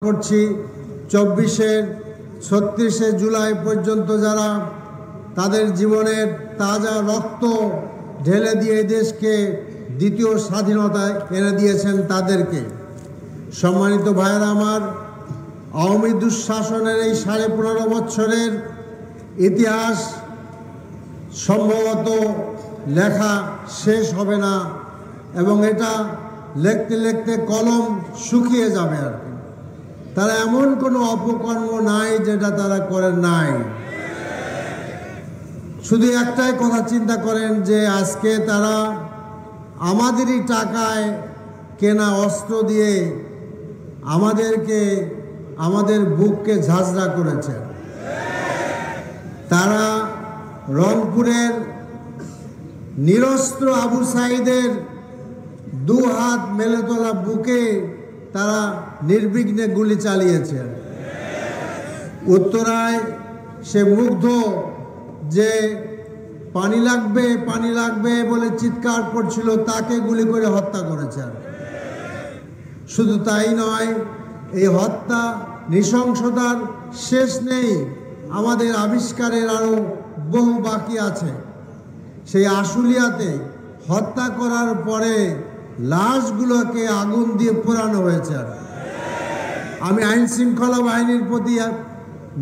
করছি 24 36 জুলাই পর্যন্ত যারা তাদের জীবনের তাজা রক্ত ঢেলে দিয়ে দেশকে দ্বিতীয় স্বাধীনতা এনে দিয়েছেন তাদেরকে। সম্মানিত ভাইয়েরা আমার, আওয়ামী দুঃশাসনের এই 15.5 বছরের ইতিহাস সম্ভবত লেখা শেষ হবে না এবং এটা লিখতে লিখতে কলম শুকিয়ে যাবে আর কি। তারা এমন কোনো অপকর্ম নাই যেটা তারা করেন নাই। শুধু একটাই কথা চিন্তা করেন যে আজকে তারা আমাদেরই টাকায় কেনা অস্ত্র দিয়ে আমাদের বুককে ঝাঁঝরা করেছে। তারা রংপুরের নিরস্ত্র আবু সাঈদের 2 হাত মেলে তোলা বুকে তারা নির্বিঘ্নে গুলি চালিয়েছে। উত্তরায় সে মুগ্ধ যে পানি লাগবে বলে চিৎকার করছিল, তাকে গুলি করে হত্যা করেছে। শুধু তাই নয়, এই হত্যা নৃশংসতার শেষ নেই, আমাদের আবিষ্কারের আরও বহু বাকি আছে। সেই আশুলিয়াতে হত্যা করার পরে লাশগুলোকে আগুন দিয়ে পোড়ানো হয়েছে। আমি আইন শৃঙ্খলা বাহিনীর প্রতি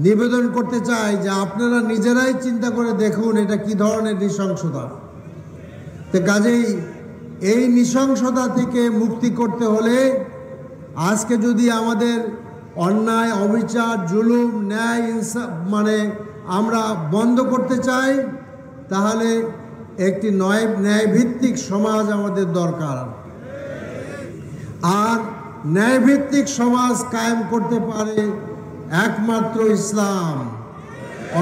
নিবেদন করতে চাই যে আপনারা নিজেরাই চিন্তা করে দেখুন এটা কি ধরনের নৃশংসতা। তো কাজেই এই নৃশংসতা থেকে মুক্তি করতে হলে আজকে যদি আমাদের অন্যায়, অবিচার, জুলুম, ন্যায়, ইনসাফ আমরা বন্ধ করতে চাই, তাহলে একটি ন্যায়ভিত্তিক সমাজ আমাদের দরকার। আর ন্যায়ভিত্তিক সমাজ কায়েম করতে পারে একমাত্র ইসলাম।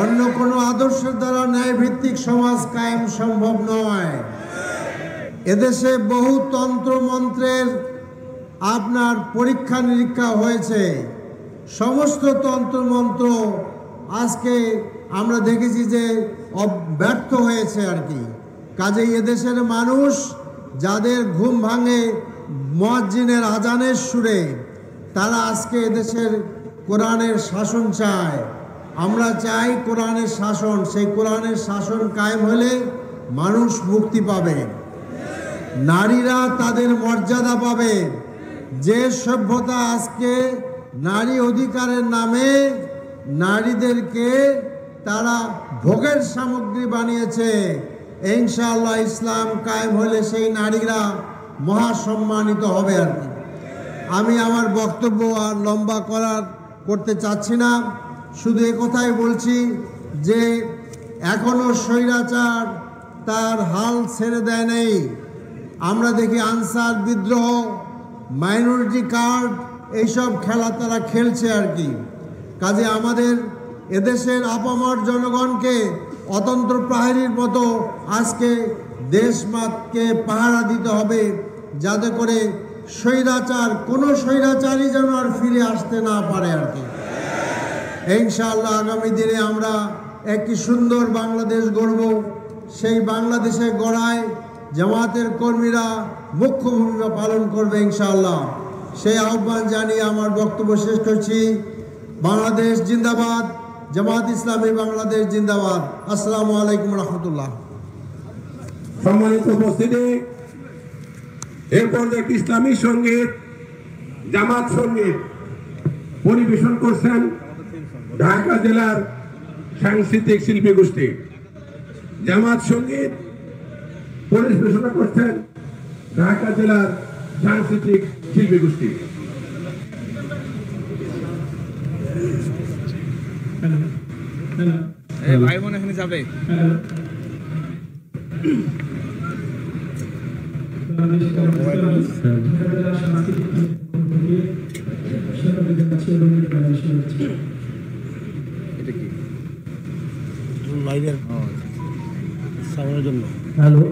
অন্য কোনো আদর্শের দ্বারা ন্যায়ভিত্তিক সমাজ কায়েম সম্ভব নয়। এদেশে বহু তন্ত্রমন্ত্রের আপনার পরীক্ষা নিরীক্ষা হয়েছে। সমস্ত তন্ত্রমন্ত্র আজকে আমরা দেখেছি যে ব্যর্থ হয়েছে আর কি। কাজেই এদেশের মানুষ যাদের ঘুম ভাঙে মুয়াজ্জিনের আজানের সুরে, তারা আজকে এদেশের কোরআনের শাসন চায়। আমরা চাই কোরআনের শাসন। সেই কোরআনের শাসন কায়েম হলে মানুষ মুক্তি পাবে, নারীরা তাদের মর্যাদা পাবে। যে সভ্যতা আজকে নারী অধিকারের নামে নারীদেরকে তারা ভোগের সামগ্রী বানিয়েছে, ইনশাআল্লাহ ইসলাম কায়েম হলে সেই নারীরা মহাসম্মানিত হবে আর কি। আমি আমার বক্তব্য আর লম্বা করতে চাচ্ছি না, শুধু কথাই বলছি যে এখনো স্বৈরাচার তার হাল ছেড়ে দেয় নেই। আমরা দেখি আনসার বিদ্রোহ, মাইনরিটি কার্ড, এইসব খেলা তারা খেলছে আর কি। কাজে আমাদের এদেশের আপামর জনগণকে অতন্ত্র প্রহরীর মতো আজকে দেশমাতকে পাহারা দিতে হবে, যাতে করে কোনো স্বৈরাচারই যেন আর ফিরে আসতে না পারে আর কি। ইনশাআল্লাহ আগামী দিনে আমরা একটি সুন্দর বাংলাদেশ গড়ব। সেই বাংলাদেশের গড়ায় জামাতের কর্মীরা মুখ্য ভূমিকা পালন করবে ইনশাআল্লাহ। সেই আহ্বান জানিয়ে আমার বক্তব্য শেষ করছি। বাংলাদেশ জিন্দাবাদ, জামাত ইসলামী বাংলাদেশ জিন্দাবাদ। আসসালামু আলাইকুম রহমতুল্লাহ। সম্মানিত উপস্থিতি, এরপর একটি ইসলামী সঙ্গীত, জামাত সঙ্গীত পরিবেশন করছেন ঢাকা জেলার সাংস্কৃতিক শিল্পী গোষ্ঠী। জামাত সঙ্গীত পরিবেশনা করছেন ঢাকা জেলার সাংস্কৃতিক শিল্পী গোষ্ঠী। ভাই বোন এখানে যাবে। লাইভের সাউন্ডের জন্য। হ্যালো,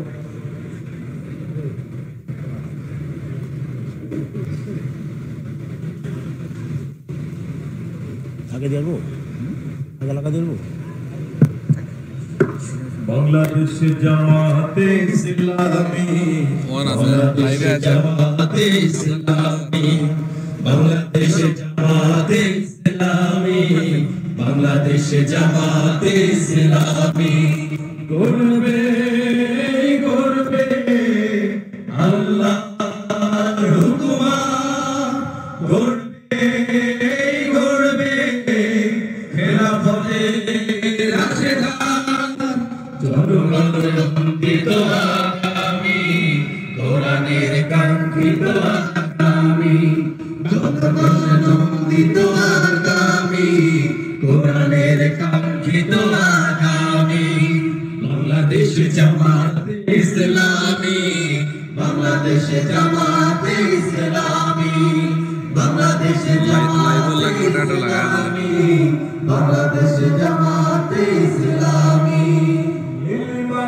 আগে দেবো, আগে লাগা দেবো। বাংলাদেশ জামাতে ইসলামী, বাংলাদেশ জামাতে ইসলামী, বাংলাদেশ জামাতে জামাতে ইসলামী বাংলাদেশ জামাতে ইসলামী করবে করবে আল্লাহর হুকুমা করবে করবে খেলাফতের রাশেদার জনগণ বন্দিত আগামী কোরআনের কাঙ্ক্ষিত আগামী জনগণ বন্দিত আগামী কোরআনের কাঙ্ক্ষিত আগামী বাংলাদেশ জামাতে ইসলামী বাংলাদেশ জামাতে ইসলামী বাংলাদেশ জামাতে ইসলামী বাংলাদেশ জামাতে ইসলামী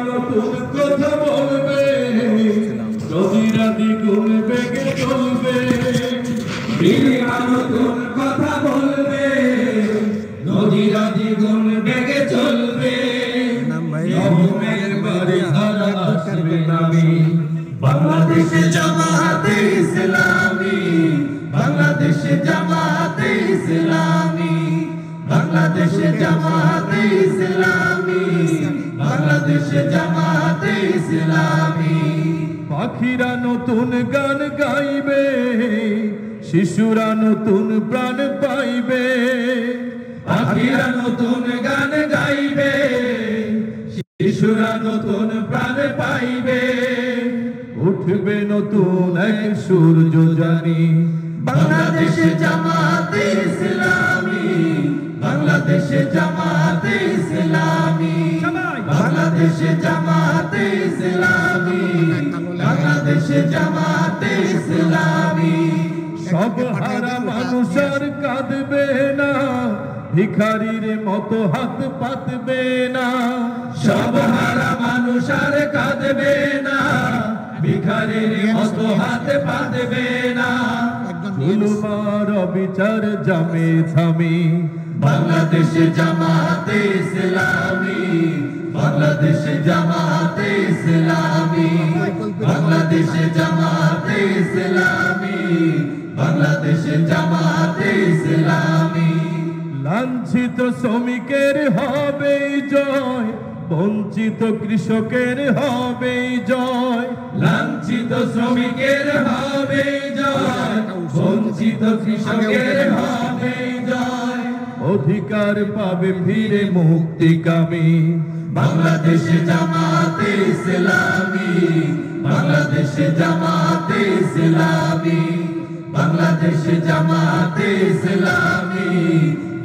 নতুন কথা বলবে নদীরাদি গুণ বেগে চলবে নতুন কথা বলবে নদীরাদি গুণ বেগে চলবে রহমের বাড়ি ধারা আসবে নামি বাংলাদেশ জামাতে ইসলামী বাংলাদেশ জামাতে ইসলামী বাংলাদেশ জামাতে ইসলামী বাংলাদেশ জামাতে ইসলামী পাখিরা নতুন গান গাইবে শিশুরা নতুন প্রাণ পাইবে পাখিরা নতুন গান গাইবে শিশুরা নতুন প্রাণ পাইবে উঠবে নতুন এক সূর্য জানি বাংলাদেশ জামাতে ইসলামী বাংলাদেশ জামাতে ইসলামী বাংলাদেশ জামাতে ইসলামী বাংলাদেশ জামাতে ইসলামী সব হারা মানুষ আর কাঁদবে না ভিখারির মতো হাত পাতবে না সব হারা মানুষ আর কাঁদবে না ভিখারির মতো হাত পাতবে না জুলুমার বিচার জামে থামি বাংলাদেশ জামাতে ইসলামী বাংলাদেশ জামাতে ইসলামী বাংলাদেশ জামাতে ইসলামী বাংলাদেশ জামাতে ইসলামী লাঞ্ছিত শ্রমিকের হবে জয় বঞ্চিত কৃষকের হবে জয় লাঞ্ছিত শ্রমিকের হবে জয় বঞ্চিত কৃষকের হবে জয় অধিকার পাবে ফিরে মুক্তিকামী বাংলাদেশ জামাতে ইসলামী বাংলাদেশ জামাতে ইসলামী বাংলাদেশ জামাতে ইসলামী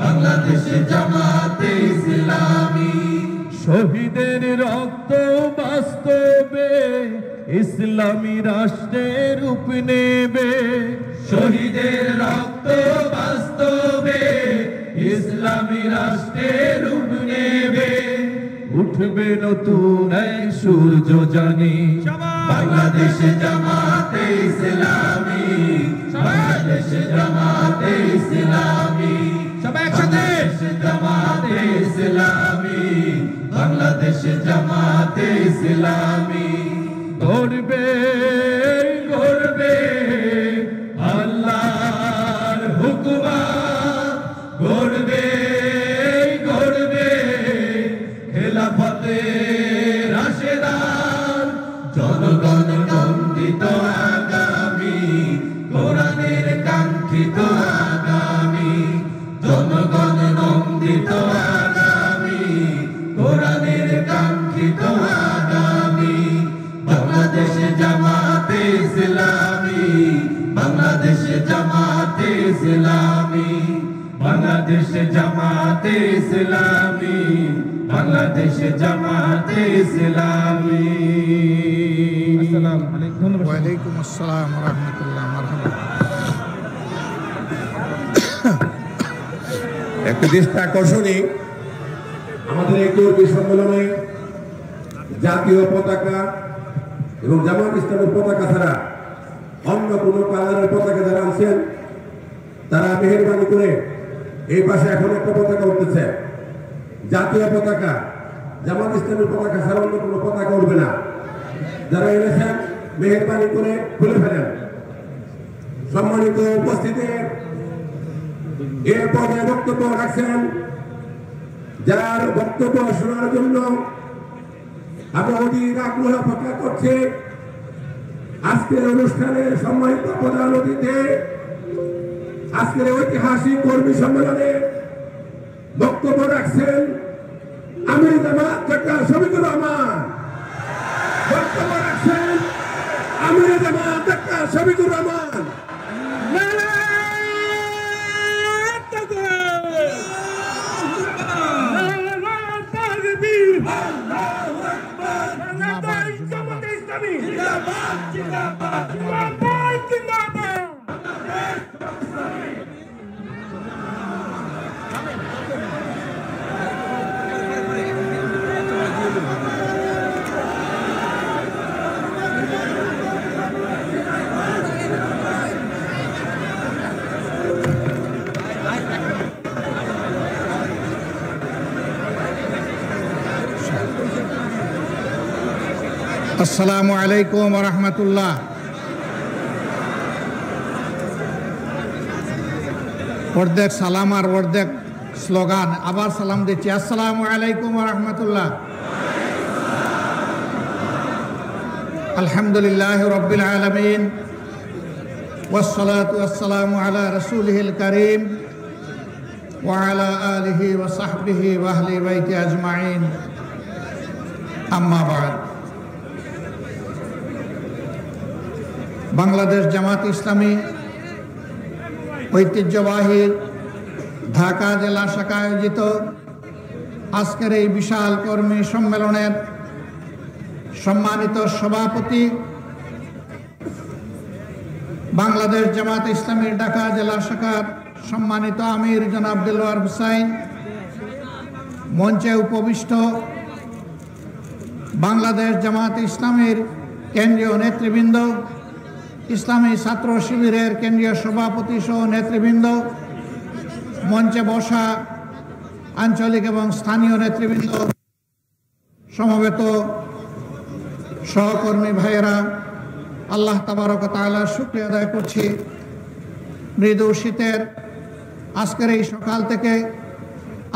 বাংলাদেশ জামাতে ইসলামী শহীদের রক্ত বাস্তবে ইসলামী রাষ্ট্রের রূপ নেবে শহীদের রক্ত বাস্তবে ইসলামী রাষ্ট্রের রূপ নেবে উঠবে নতুন এক সূর্য জানি বাংলাদেশ জামাতে ইসলামী বাংলাদেশ জামাতে ইসলামী বাংলাদেশ জামাতে ইসলামী বাংলাদেশ জামাতে ইসলামী গড়বে গড়বে আল্লাহর হুকুমা গড়বে গড়বে খেলাফতে রাশেদার জনগণ নন্দিত আগামী কোরআনের কাঙ্ক্ষিত আগামী জনগণ নন্দিত আগামী কোরআনের কাঙ্ক্ষিত আগামী বাংলাদেশ জামাতে ইসলামী বাংলাদেশ জামাতে ইসলামী বাংলাদেশ জামাতে ইসলামী বাংলাদেশ জামাতে ইসলামী আসসালামু আলাইকুম ওয়া আলাইকুম আসসালাম ওয়া রাহমাতুল্লাহ মারহাবা একটি দৃষ্টি আকর্ষণী আমাদের এই কর্মী সম্মেলনে জাতীয় পতাকা এবং জামাত ইসলামের পতাকা ছাড়া অন্য কোনো কালারের পতাকা যারা আনছেন তারা মেহেরবানি করে এই পাশে এখন একটা পতাকা উঠতেছে জাতীয় পতাকা জামাত ইসলামের পতাকা ছাড়া অন্য কোনো পতাকা উঠবে না যারা এনেছেন মেহেরবানি করে খুলে ফেলেন সম্মানিত উপস্থিতি এরপরে বক্তব্য রাখছেন, যার বক্তব্য শোনার জন্য আমরা অধীর আগ্রহ প্রকাশ করছি। আজকের অনুষ্ঠানের সম্মানিত প্রধান অতিথি, আজকের ঐতিহাসিক কর্মী সম্মেলনে বক্তব্য রাখছেন আমির জামাত ডাক্তার শফিকুর রহমান। বক্তব্য রাখছেন আমির জামাত ডাক্তার শফিকুর রহমান। আসসালামু আলাইকুম ওয়া রাহমাতুল্লাহ। অর্ধেক সালাম আর অর্ধেক স্লোগান। আবার সালাম দিচ্ছি, আসসালামু আলাইকুম ওয়া রাহমাতুল্লাহ। আলহামদুলিল্লাহি রাব্বিল আলামিন ওয়াসসালাতু ওয়াসসালামু আলা রাসূলিহিল কারীম ওয়া আলা আলিহি ওয়া সাহবিহি ওয়া আহলি বাইতি আজমাইন, আম্মা বা'দ। বাংলাদেশ জামাত ইসলামী ঐতিহ্যবাহী ঢাকা জেলা শাখা আয়োজিত আজকের এই বিশাল কর্মী সম্মেলনের সম্মানিত সভাপতি, বাংলাদেশ জামাত ইসলামীর ঢাকা জেলা শাখার সম্মানিত আমির জনাব দেলোয়ার হোসাইন, মঞ্চে উপবিষ্ট বাংলাদেশ জামাত ইসলামীর কেন্দ্রীয় নেতৃবৃন্দ, ইসলামী ছাত্র শিবিরের কেন্দ্রীয় সভাপতি সহ নেতৃবৃন্দ, মঞ্চে বসা আঞ্চলিক এবং স্থানীয় নেতৃবৃন্দ, সমবেত সহকর্মী ভাইয়েরা, আল্লাহ তাবারক ওয়া তাআলার শুকরিয়া আদায় করছি। মৃদু শীতের আজকের এই সকাল থেকে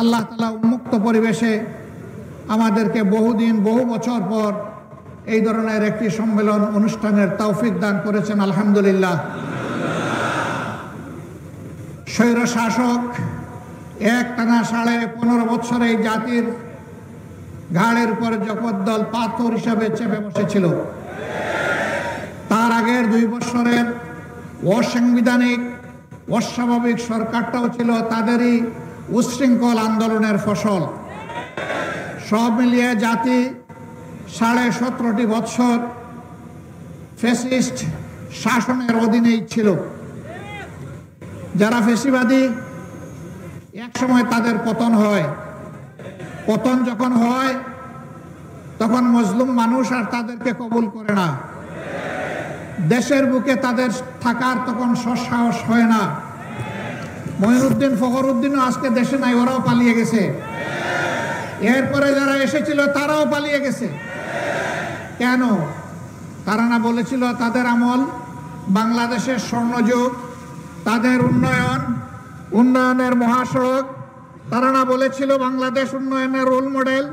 আল্লাহ তাআলা উন্মুক্ত পরিবেশে আমাদেরকে বহুদিন বহু বছর পর এই ধরনের একটি সম্মেলন অনুষ্ঠানের তৌফিক দান করেছেন, আলহামদুলিল্লাহ। স্বৈর শাসক একটানা 15.5 বছর এই জাতির ঘাড়ের উপর জগদ্দল পাথর হিসাবে চেপে বসেছিল। তার আগের 2 বছরের অসাংবিধানিক অস্বাভাবিক সরকারটাও ছিল তাদেরই উচ্ছৃঙ্খল আন্দোলনের ফসল। সব মিলিয়ে জাতি 17.5 বছর ফ্যাসিস্ট শাসনের অধীনেই ছিল। যারা ফ্যাসিবাদী, এক সময় তাদের পতন হয়। পতন যখন হয় তখন মজলুম মানুষ আর তাদেরকে কবুল করে না। দেশের বুকে তাদের থাকার তখন সৎসাহস হয় না। মঈনুদ্দিন ফখরুদ্দিনও আজকে দেশে নাই, ওরাও পালিয়ে গেছে। এরপরে যারা এসেছিল তারাও পালিয়ে গেছে। কেন? তারা না বলেছিল তাদের আমল বাংলাদেশের স্বর্ণযুগ, তাদের উন্নয়নের মহাসড়ক, তারা না বলেছিল বাংলাদেশ উন্নয়নের রোল মডেল,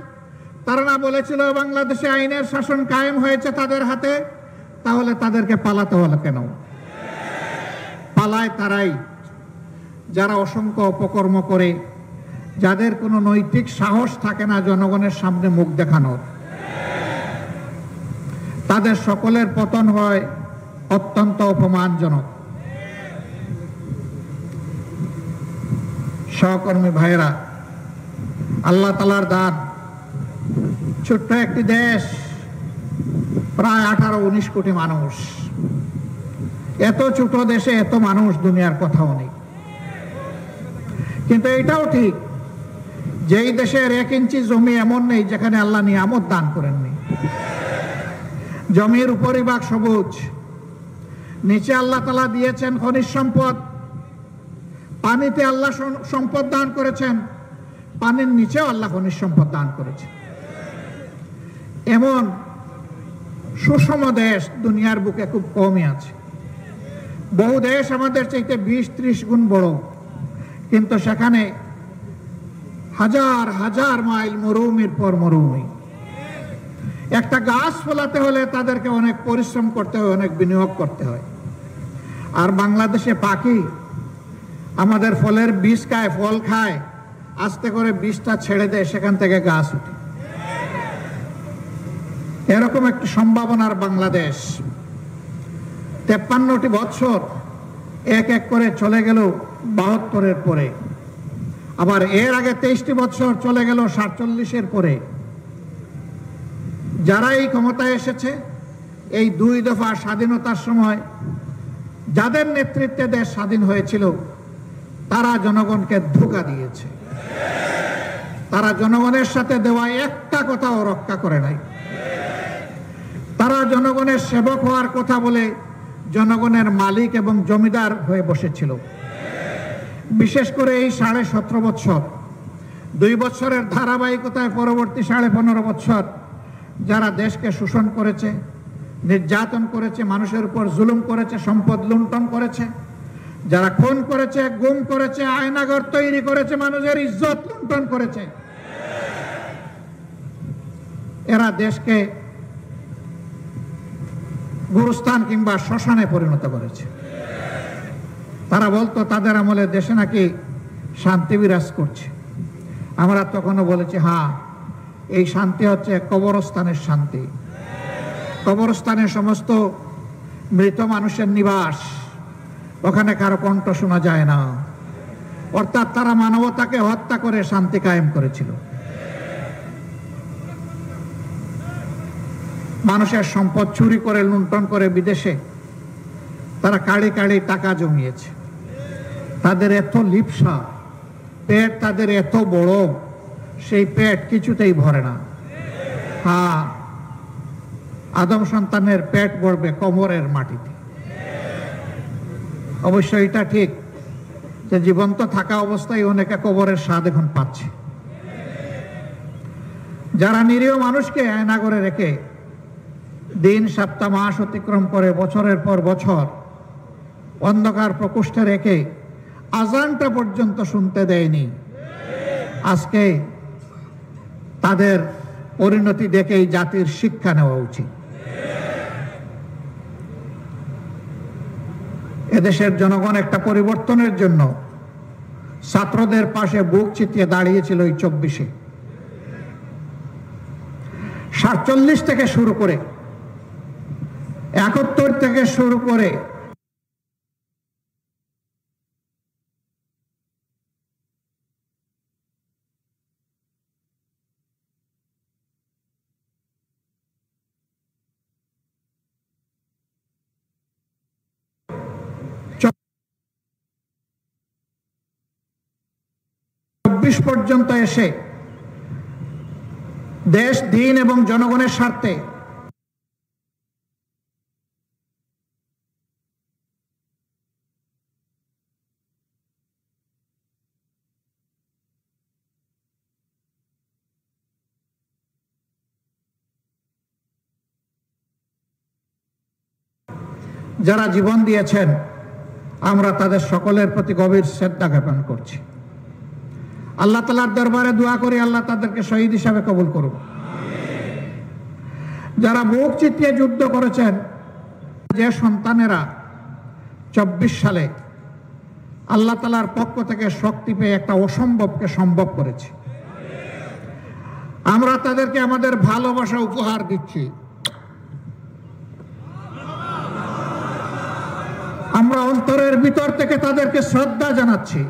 তারা না বলেছিল বাংলাদেশে আইনের শাসন কায়েম হয়েছে তাদের হাতে। তাহলে তাদেরকে পালাতে হলো কেন? পালায় তারাই যারা অসংখ্য অপকর্ম করে, যাদের কোনো নৈতিক সাহস থাকে না জনগণের সামনে মুখ দেখানোর। তাদের সকলের পতন হয় অত্যন্ত অপমানজনক। সহকর্মী ভাইয়েরা, আল্লাহ তাআলার দান, ছোট্ট একটি দেশ, প্রায় 18-19 কোটি মানুষ। এত ছোট দেশে এত মানুষ, দুনিয়ার কথাও নেই। কিন্তু এটাও ঠিক, যেই দেশের 1 ইঞ্চি জমি এমন নেই যেখানে আল্লাহ নিয়ামত দান করেননি। জমির উপরিভাগ সবুজ, নিচে আল্লাহ তাআলা দিয়েছেন খনিজ সম্পদ, পানিতে আল্লাহ সম্পদ দান করেছেন, পানির নিচেও আল্লাহ খনিজ সম্পদ দান করেছেন। এমন সুষম দেশ দুনিয়ার বুকে খুব কমই আছে। বহু দেশ আমাদের চাইতে 20-30 গুণ বড়, কিন্তু সেখানে হাজার হাজার মাইল মরুভূমির পর মরুভূমি। একটা গাছ ফলাতে হলে তাদেরকে অনেক পরিশ্রম করতে হয়, অনেক বিনিয়োগ করতে হয়। আর বাংলাদেশে পাখি আমাদের ফলের বীজ খায়, ফল খায়, আস্তে করে বীজটা ছেড়ে দেয়, সেখান থেকে গাছ ওঠে। এরকম একটি সম্ভাবনার বাংলাদেশ। 53টি বছর এক এক করে চলে গেল 72-এর পরে, আবার এর আগে 23টি বছর চলে গেল 47-এর পরে। যারা এই ক্ষমতায় এসেছে, এই 2 দফা স্বাধীনতার সময় যাদের নেতৃত্বে দেশ স্বাধীন হয়েছিল, তারা জনগণকে ধোঁকা দিয়েছে। তারা জনগণের সাথে দেওয়া একটা কথাও রক্ষা করে নাই। তারা জনগণের সেবক হওয়ার কথা বলে জনগণের মালিক এবং জমিদার হয়ে বসেছিল। বিশেষ করে এই 17.5 বছর, 2 বছরের ধারাবাহিকতায় পরবর্তী 15.5 বছর যারা দেশকে শোষণ করেছে, নির্যাতন করেছে, মানুষের উপর জুলুম করেছে, সম্পদ লুণ্ঠন করেছে, যারা খুন করেছে, গুম করেছে, আয়নাঘর তৈরি করেছে, মানুষের ইজ্জত লুণ্ঠন করেছে, এরা দেশকে গুরুস্থান কিংবা শ্মশানে পরিণত করেছে। তারা বলতো তাদের আমলে দেশে নাকি শান্তি বিরাজ করছে। আমরা তখনও বলেছি, হ্যাঁ, এই শান্তি হচ্ছে কবরস্থানের শান্তি। কবরস্থানে সমস্ত মৃত মানুষের নিবাস, ওখানে কারো কণ্ঠ শোনা যায় না। অর্থাৎ তারা মানবতাকে হত্যা করে শান্তি কায়েম করেছিল। মানুষের সম্পদ চুরি করে, লুণ্ঠন করে বিদেশে তারা কাড়ি কাড়ি টাকা জমিয়েছে। তাদের এত লিপ্সা, পেট তাদের এত বড়, সেই পেট কিছুতেই ভরে না। হ্যাঁ, আদম সন্তানের পেট ভরবে কবরের মাটিতে। অবশ্য এটা ঠিক যে জীবন্ত থাকা অবস্থায় অনেকে কবরের স্বাদ এখন পাচ্ছে। যারা নিরীহ মানুষকে আয়না করে রেখে দিন, সপ্তাহ, মাস অতিক্রম করে বছরের পর বছর অন্ধকার প্রকোষ্ঠে রেখে আজানটা পর্যন্ত শুনতে দেয়নি, আজকে তাদের পরিণতি দেখেই জাতির শিক্ষা নেওয়া উচিত। এদেশের জনগণ একটা পরিবর্তনের জন্য ছাত্রদের পাশে বুক চিতিয়ে দাঁড়িয়েছিল এই 24-এ। 47 থেকে শুরু করে, 71 থেকে শুরু করে পর্যন্ত এসে দেশ, দিন এবং জনগণের স্বার্থে যারা জীবন দিয়েছেন, আমরা তাদের সকলের প্রতি গভীর শ্রদ্ধা জ্ঞাপন করছি। আল্লাহ তাআলার দরবারে দোয়া করি, আল্লাহ তাদেরকে শহীদ হিসাবে কবুল করুন। যারা বুক চিতিয়ে যুদ্ধ করেছেন, যে সন্তানেরা 24 সালে আল্লাহ তাআলার পক্ষ থেকে শক্তি পেয়ে একটা অসম্ভবকে সম্ভব করেছে, আমরা তাদেরকে আমাদের ভালোবাসা উপহার দিচ্ছি। আমরা অন্তরের ভিতর থেকে তাদেরকে শ্রদ্ধা জানাচ্ছি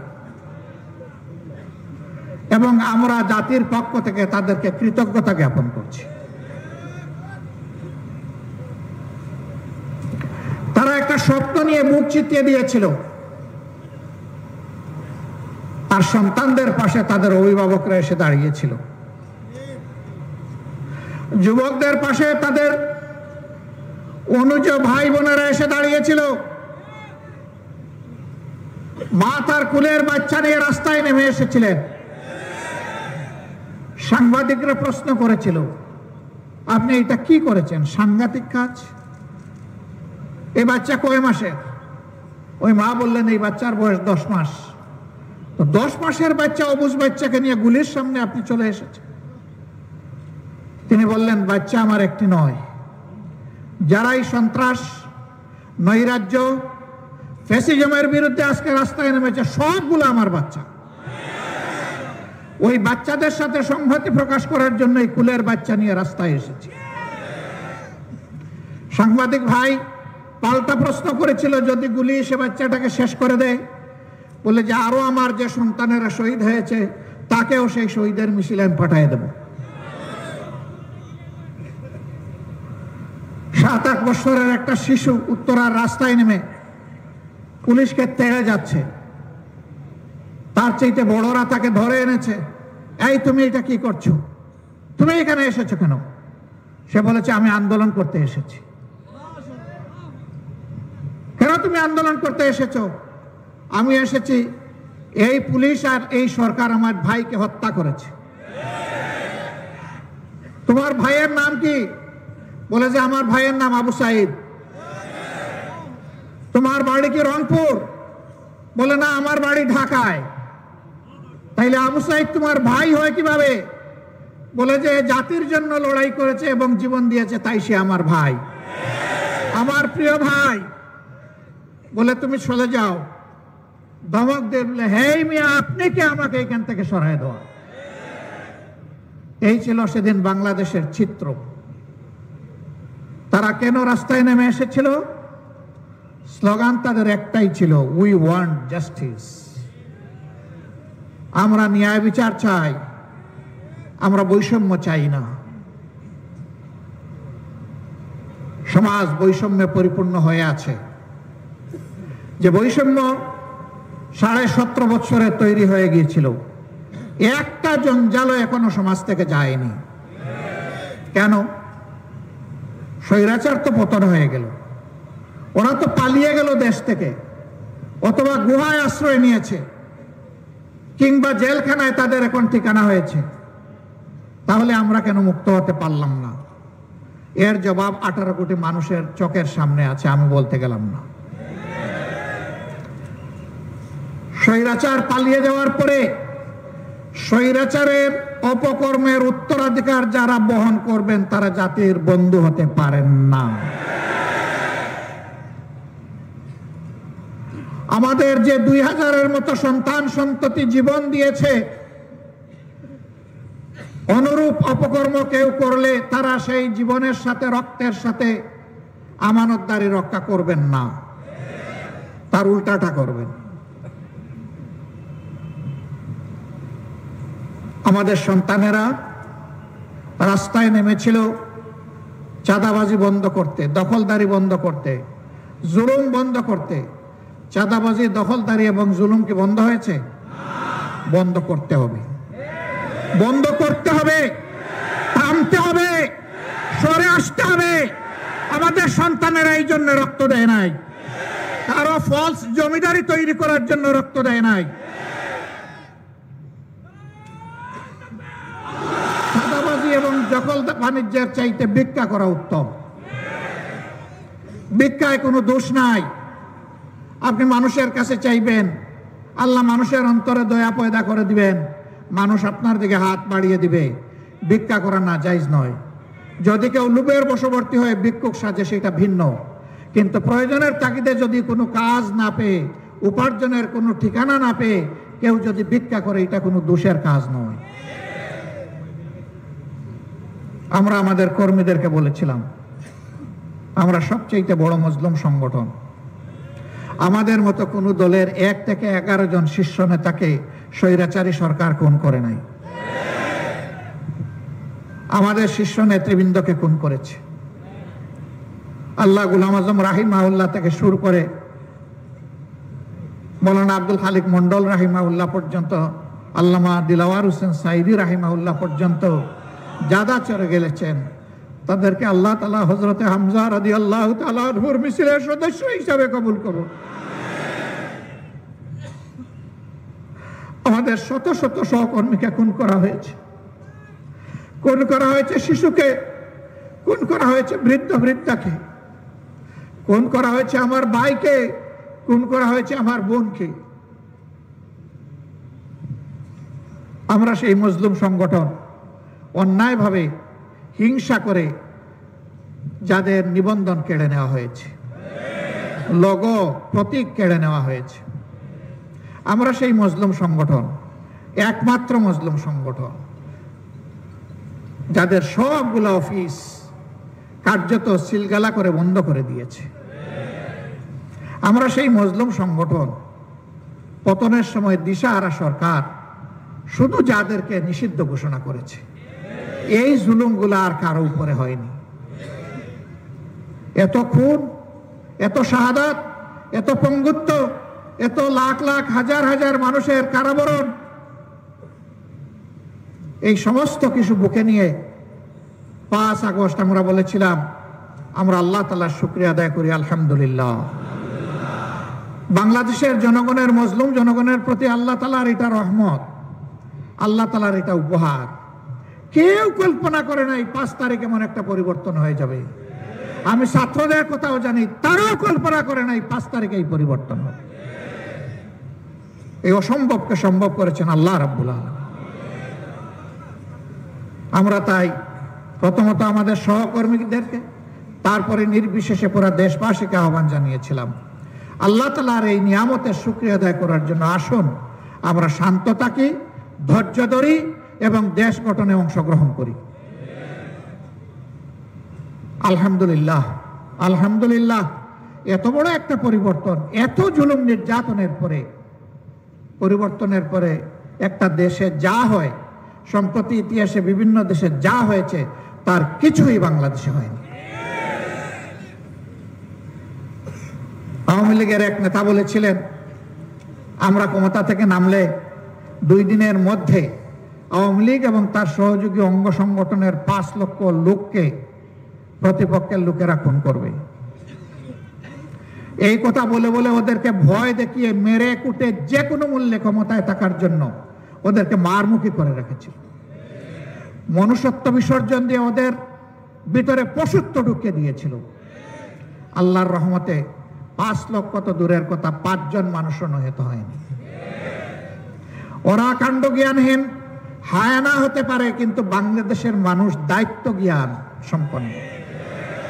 এবং আমরা জাতির পক্ষ থেকে তাদেরকে কৃতজ্ঞতা জ্ঞাপন করছি। তারা একটা স্বপ্ন নিয়ে বুক চিতিয়ে দিয়েছিল, আর সন্তানদের পাশে তাদের অভিভাবকরা এসে দাঁড়িয়েছিল। যুবকদের পাশে তাদের অনুজ ভাই বোনেরা এসে দাঁড়িয়েছিল। মা তার কুলের বাচ্চা নিয়ে রাস্তায় নেমে এসেছিলেন। সাংবাদিকরা প্রশ্ন করেছিল, আপনি এটা কি করেছেন? সাংঘাতিক কাজ। এই বাচ্চা কয় মাসের? ওই মা বললেন, এই বাচ্চার বয়স 10 মাস। তো তো 10 মাসের বাচ্চা, অবুঝ বাচ্চাকে নিয়ে গুলির সামনে আপনি চলে এসেছেন। তিনি বললেন, বাচ্চা আমার একটি নয়, যারাই সন্ত্রাস, নৈরাজ্য, ফ্যাসিজমের বিরুদ্ধে আজকে রাস্তায় নেমেছে সবগুলো আমার বাচ্চা। ওই বাচ্চাদের সাথে সংহতি প্রকাশ করার জন্য এই কুলের বাচ্চা নিয়ে রাস্তায় এসেছি। সাংবাদিক ভাই পাল্টা প্রশ্ন করেছিল, যদি গুলি সে বাচ্চাটাকে শেষ করে দেয়, বলে যে আরো আমার যে সন্তানেরা শহীদ হয়েছে তাকেও সেই শহীদের মিছিলে আমি পাঠিয়ে দেব। 7-8 বছরের একটা শিশু উত্তরার রাস্তায় নেমে পুলিশকে তেড়ে যাচ্ছে, তার চাইতে বড়রা তাকে ধরে এনেছে, এই তুমি এটা কি করছো, তুমি এখানে এসেছো কেন? সে বলেছে, আমি আন্দোলন করতে এসেছি। কেন তুমি আন্দোলন করতে এসেছো? আমি এসেছি, এই পুলিশ আর এই সরকার আমার ভাইকে হত্যা করেছে। তোমার ভাইয়ের নাম কি? বলে যে আমার ভাইয়ের নাম আবু সাইদ। তোমার বাড়ি কি রংপুর? বলে না, আমার বাড়ি ঢাকায়। তাইলে আবু সাইদ তোমার ভাই হয় কিভাবে? বলে যে জাতির জন্য লড়াই করেছে এবং জীবন দিয়েছে, তাই সে আমার ভাই, আমার প্রিয় ভাই। বলে তুমি চলে যাও। ধমক দিয়ে বলে, হে মিয়া, আপনি কে আমাকে এখান থেকে সরাই দেওয়া? এই ছিল সেদিন বাংলাদেশের চিত্র। তারা কেন রাস্তায় নেমে এসেছিল? স্লোগান তাদের একটাই ছিল, উই ওয়ান্ট জাস্টিস। আমরা ন্যায় বিচার চাই, আমরা বৈষম্য চাই না। সমাজ বৈষম্যে পরিপূর্ণ হয়ে আছে, যে বৈষম্য 17.5 বছরে তৈরি হয়ে গিয়েছিল, একটা জঞ্জালও এখনো সমাজ থেকে যায়নি। কেন? স্বৈরাচার তো পতন হয়ে গেল, ওরা তো পালিয়ে গেল দেশ থেকে, অথবা গুহায় আশ্রয় নিয়েছে, কিংবা জেলখানায় তাদের এখন ঠিকানা হয়েছে। তাহলে আমরা কেন মুক্ত হতে পারলাম না? এর জবাব 18 কোটি মানুষের চোখের সামনে আছে, আমি বলতে গেলাম না। স্বৈরাচার পালিয়ে যাওয়ার পরে স্বৈরাচারের অপকর্মের উত্তরাধিকার যারা বহন করবেন তারা জাতির বন্ধু হতে পারেন না। আমাদের যে 2000-এর মতো সন্তান সন্ততি জীবন দিয়েছে, অনুরূপ অপকর্ম কেউ করলে তারা সেই জীবনের সাথে, রক্তের সাথে আমানতদারি রক্ষা করবেন না, তার উল্টাটা করবেন। আমাদের সন্তানেরা রাস্তায় নেমেছিল চাঁদাবাজি বন্ধ করতে, দখলদারি বন্ধ করতে, জুলুম বন্ধ করতে। চাঁদাবাজি, দখলদারি এবং জুলুম কি বন্ধ হয়েছে? বন্ধ করতে হবে, বন্ধ করতে হবে, থামতে হবে, সরে আসতে হবে। আমাদের সন্তানেরা এই জন্য রক্ত দেয় নাই, কারো ফলস জমিদারি তৈরি করার জন্য রক্ত দেয় নাই। চাঁদাবাজি এবং দখল বাণিজ্যের চাইতে ভিক্ষা করা উত্তম। ভিক্ষায় কোনো দোষ নাই। আপনি মানুষের কাছে চাইবেন, আল্লাহ মানুষের অন্তরে দয়া পয়দা করে দিবেন, মানুষ আপনার দিকে হাত বাড়িয়ে দিবে। ভিক্ষা করা না জায়েজ নয়। যদি কেউ লোভের বশবর্তী হয়ে ভিক্ষুক সাজে সেটা ভিন্ন, কিন্তু প্রয়োজনের তাগিদে যদি কোনো কাজ না পেয়ে, উপার্জনের কোনো ঠিকানা না পেয়ে কেউ যদি ভিক্ষা করে, এটা কোনো দোষের কাজ নয়। আমরা আমাদের কর্মীদেরকে বলেছিলাম, আমরা সবচেয়ে বড় মজলুম সংগঠন। আমাদের মতো কোন দলের 1 থেকে 11 জন শীর্ষ নেতাকে স্বৈরাচারী সরকার খুন করে নাই। আমাদের শীর্ষ নেতৃবৃন্দকে খুন করেছে। আল্লাহ গোলাম আজম রাহিমাহুল্লাহ থেকে শুরু করে মৌলানা আব্দুল খালিক মন্ডল রাহিমাহুল্লাহ পর্যন্ত, আল্লামা দিলাওয়ার হোসেন সাইদি রাহিমাহুল্লাহ পর্যন্ত যারা চলে গেলেছেন, তাদেরকে আল্লাহ তাআলা হযরতে হামজা রাদিয়াল্লাহু তাআলা আনহুর মিছিলের সদস্য হিসাবে কবুল করুন। আমাদের শত শত সহকর্মীকে খুন করা হয়েছে, খুন করা হয়েছে শিশুকে, খুন করা হয়েছে বৃদ্ধ বৃদ্ধাকে, খুন করা হয়েছে আমার ভাইকে, খুন করা হয়েছে আমার বোনকে। আমরা সেই মজলুম সংগঠন, অন্যায়ভাবে হিংসা করে যাদের নিবন্ধন কেড়ে নেওয়া হয়েছে, লোগো প্রতীক কেড়ে নেওয়া হয়েছে, আমরা সেই মজলুম সংগঠন, একমাত্র মজলুম সংগঠন যাদের সবগুলো অফিস কার্যত সিলগালা করে বন্ধ করে দিয়েছে। আমরা সেই মজলুম সংগঠন, পতনের সময় দিশাহারা সরকার শুধু যাদেরকে নিষিদ্ধ ঘোষণা করেছে, এই জুলুমগুলো আর কারো উপরে হয়নি। এত খুন, এত শাহাদাত, এত পঙ্গুত্ব, এত লাখ লাখ হাজার হাজার মানুষের কারাবরণ, এই সমস্ত কিছু বুকে নিয়ে 5 আগস্ট আমরা বলেছিলাম আমরা আল্লাহ তাআলার শুকরিয়া আদায় করি, আলহামদুলিল্লাহ। বাংলাদেশের জনগণের, মজলুম জনগণের প্রতি আল্লাহ তাআলার এটা রহমত, আল্লাহ তাআলার এটা উপহার। কেউ কল্পনা করে নাই 5 তারিখে এমন একটা পরিবর্তন হয়ে যাবে। আমি ছাত্রদের কথাও জানি, তারাও কল্পনা করে নাই 5 তারিখে এই পরিবর্তন হবে। এই অসম্ভবকে সম্ভব করেছেন আল্লাহ রাব্বুল আলামিন। আমরা তাই প্রথমত আমাদের সহকর্মীদেরকে, তারপরে নির্বিশেষে পুরো দেশবাসীকে আহ্বান জানিয়েছিলাম আল্লাহ তাআলার এই নিয়ামতের শুকরিয়া আদায় করার জন্য আসুন আমরা শান্ত থাকি, ধৈর্য ধরি এবং দেশ গঠনে অংশগ্রহণ করি। আলহামদুলিল্লাহ, আলহামদুলিল্লাহ, এত বড় একটা পরিবর্তন, এত জুলুম নির্যাতনের পরে, পরিবর্তনের পরে একটা দেশে যা হয়, সম্প্রতি ইতিহাসে বিভিন্ন দেশে যা হয়েছে তার কিছুই বাংলাদেশে হয়নি। আওয়ামী লীগের এক নেতা বলেছিলেন আমরা ক্ষমতা থেকে নামলে 2 দিনের মধ্যে আওয়ামী লীগ এবং তার সহযোগী অঙ্গ সংগঠনের 5 লক্ষ লোককে প্রতিপক্ষের লোকেরা খুন করবে। এই কথা বলে বলে ওদেরকে ভয় দেখিয়ে মেরে কুটে যে কোনো মূল্যে ক্ষমতায় থাকার জন্য ওদেরকে মারমুখী করে রেখেছিল। মনুষ্যত্ব বিসর্জন দিয়ে ওদের ভিতরে পশুত্ব ঢুকিয়ে দিয়েছিল। আল্লাহর রহমতে 5 লক্ষ তো দূরের কথা, 5 জন মানুষও নিহত হয়নি। ওরা কাণ্ড জ্ঞানহীন হায়ানা হতে পারে, কিন্তু বাংলাদেশের মানুষ দায়িত্ব জ্ঞান সম্পন্ন।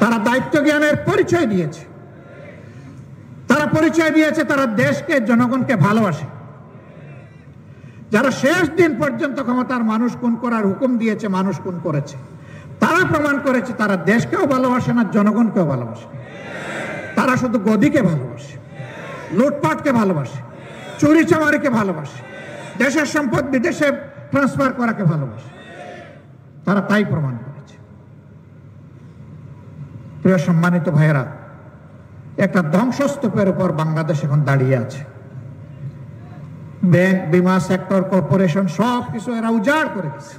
তারা দায়িত্ব জ্ঞানের পরিচয় দিয়েছে, তারা পরিচয় দিয়েছে তারা দেশকে, জনগণকে ভালোবাসে। যারা শেষ দিন পর্যন্ত ক্ষমতার মানুষ খুন করার হুকুম দিয়েছে, মানুষ খুন করেছে, তারা প্রমাণ করেছে তারা দেশকেও ভালোবাসে না, জনগণকেও ভালোবাসে। তারা শুধু গদিকে ভালোবাসে, লুটপাটকে ভালোবাসে, চুরি চামারিকে ভালোবাসে, দেশের সম্পদ বিদেশে ট্রান্সফার করাকে ভালোবাসে। তারা তাই প্রমাণ করেছে। প্রিয় সম্মানিত ভাইয়েরা, একটা ধ্বংসস্তূপের উপর বাংলাদেশ এখন দাঁড়িয়ে আছে। ব্যাংক, বিমা সেক্টর, কর্পোরেশন সব কিছু এরা উজাড় করে গেছে,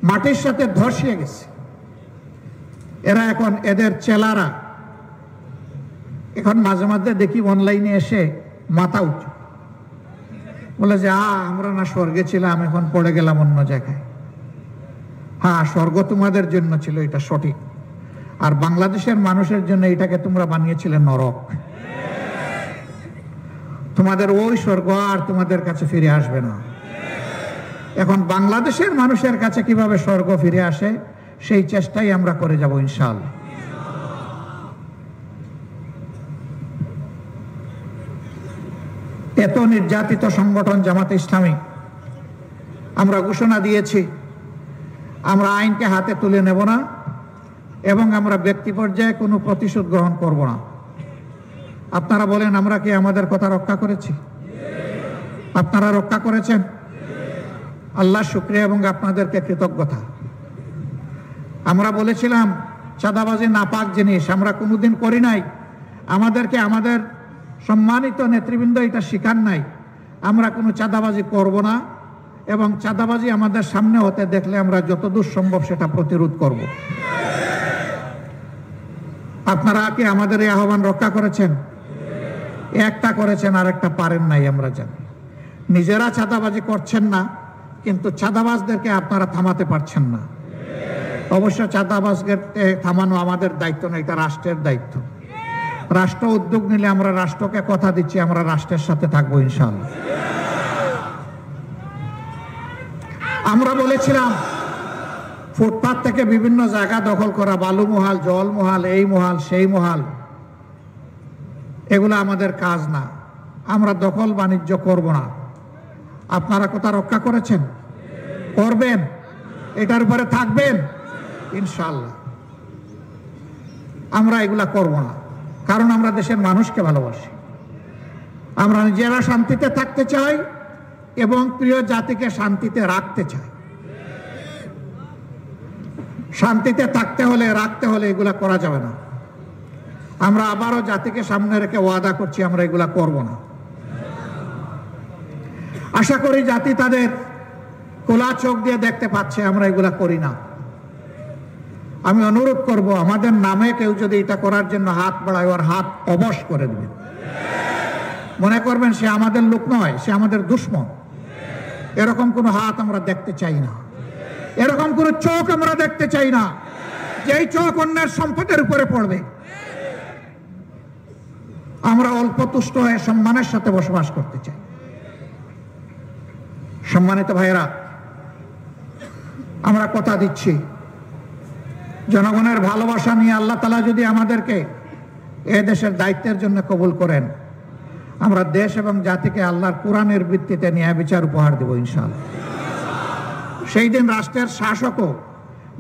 মাটির সাথে ধসিয়ে গেছে। এরা এখন, এদের চেলারা এখন মাঝে মাঝে দেখি অনলাইনে এসে মাথা উঁচু বলে যে আমরা না স্বর্গে ছিলাম, এখন পড়ে গেলাম অন্য জায়গায়। হ্যাঁ, স্বর্গ তোমাদের জন্য ছিল, এটা সঠিক, আর বাংলাদেশের মানুষের জন্য এটাকে তোমরা বানিয়েছিলে নরক। তোমাদের ওই স্বর্গ আর তোমাদের কাছে ফিরে আসবে না। এখন বাংলাদেশের মানুষের কাছে কিভাবে স্বর্গ ফিরে আসে সেই চেষ্টাই আমরা করে যাব ইনশাআল্লাহ। এত নির্যাতিত সংগঠন জামাতে ইসলামী, আমরা ঘোষণা দিয়েছি আমরা আইনকে হাতে তুলে নেব না এবং আমরা ব্যক্তি পর্যায়ে কোনো প্রতিশোধ গ্রহণ করব না। আপনারা বলেন আমরা কি আমাদের কথা রক্ষা করেছি? আপনারা রক্ষা করেছেন, আল্লাহ শুকরিয়া এবং আপনাদেরকে কৃতজ্ঞতা। আমরা বলেছিলাম চাঁদাবাজি নাপাক জিনিস, আমরা কোনোদিন করি নাই। আমাদেরকে আমাদের সম্মানিত নেতৃবৃন্দ এটা শিখান নাই। আমরা কোনো চাঁদাবাজি করব না এবং চাঁদাবাজি আমাদের সামনে হতে দেখলে আমরা যতদূর সম্ভব সেটা প্রতিরোধ করব। আপনারা কি আমাদের এই আহ্বান রক্ষা করেছেন? একটা করেছেন, আর একটা পারেন নাই, আমরা জানি। নিজেরা চাঁদাবাজি করছেন না, কিন্তু চাঁদাবাজদেরকে আপনারা থামাতে পারছেন না। অবশ্য চাঁদাবাজদেরকে থামানো আমাদের দায়িত্ব না, এটা রাষ্ট্রের দায়িত্ব। রাষ্ট্র উদ্যোগ নিলে আমরা রাষ্ট্রকে কথা দিচ্ছি আমরা রাষ্ট্রের সাথে থাকবো ইনশাআল্লাহ। আমরা বলেছিলাম ফুটপাত থেকে বিভিন্ন জায়গা দখল করা, বালু মহাল, জল মহাল, এই মহাল সেই মহাল, এগুলো আমাদের কাজ না। আমরা দখল বাণিজ্য করব না। আপনারা কথা রক্ষা করেছেন, করবেন, এটার উপরে থাকবেন ইনশাআল্লাহ। আমরা এগুলা করব না, কারণ আমরা দেশের মানুষকে ভালোবাসি। আমরা নিজেরা শান্তিতে থাকতে চাই এবং প্রিয় জাতিকে শান্তিতে রাখতে চাই। শান্তিতে থাকতে হলে, রাখতে হলে এগুলা করা যাবে না। আমরা আবারও জাতিকে সামনে রেখে ওয়াদা করছি, আমরা এগুলা করব না। আশা করি জাতি তাদের খোলা চোখ দিয়ে দেখতে পাচ্ছে আমরা এগুলা করি না। আমি অনুরোধ করব, আমাদের নামে কেউ যদি এটা করার জন্য হাত বাড়ায়, ওর হাত অবশ করে দেবেন। মনে করবেন সে আমাদের লোক নয়, সে আমাদের দুশ্মন। এরকম কোনো হাত আমরা দেখতে চাই না, এরকম কোনো চোখ আমরা দেখতে চাই না যেই চোখ অন্যের সম্পদের উপরে পড়বে। আমরা অল্প তুষ্ট হয়ে সম্মানের সাথে বসবাস করতে চাই। সম্মানিত ভাইয়েরা, আমরা কথা দিচ্ছি, জনগণের ভালোবাসা নিয়ে আল্লাহ তাআলা যদি আমাদেরকে এ দেশের দায়িত্বের জন্য কবুল করেন, আমরা দেশ এবং জাতিকে আল্লাহর কোরআনের ভিত্তিতে ন্যায় বিচার উপহার দেব ইনশাআল্লাহ। সেই দিন রাষ্ট্রের শাসকও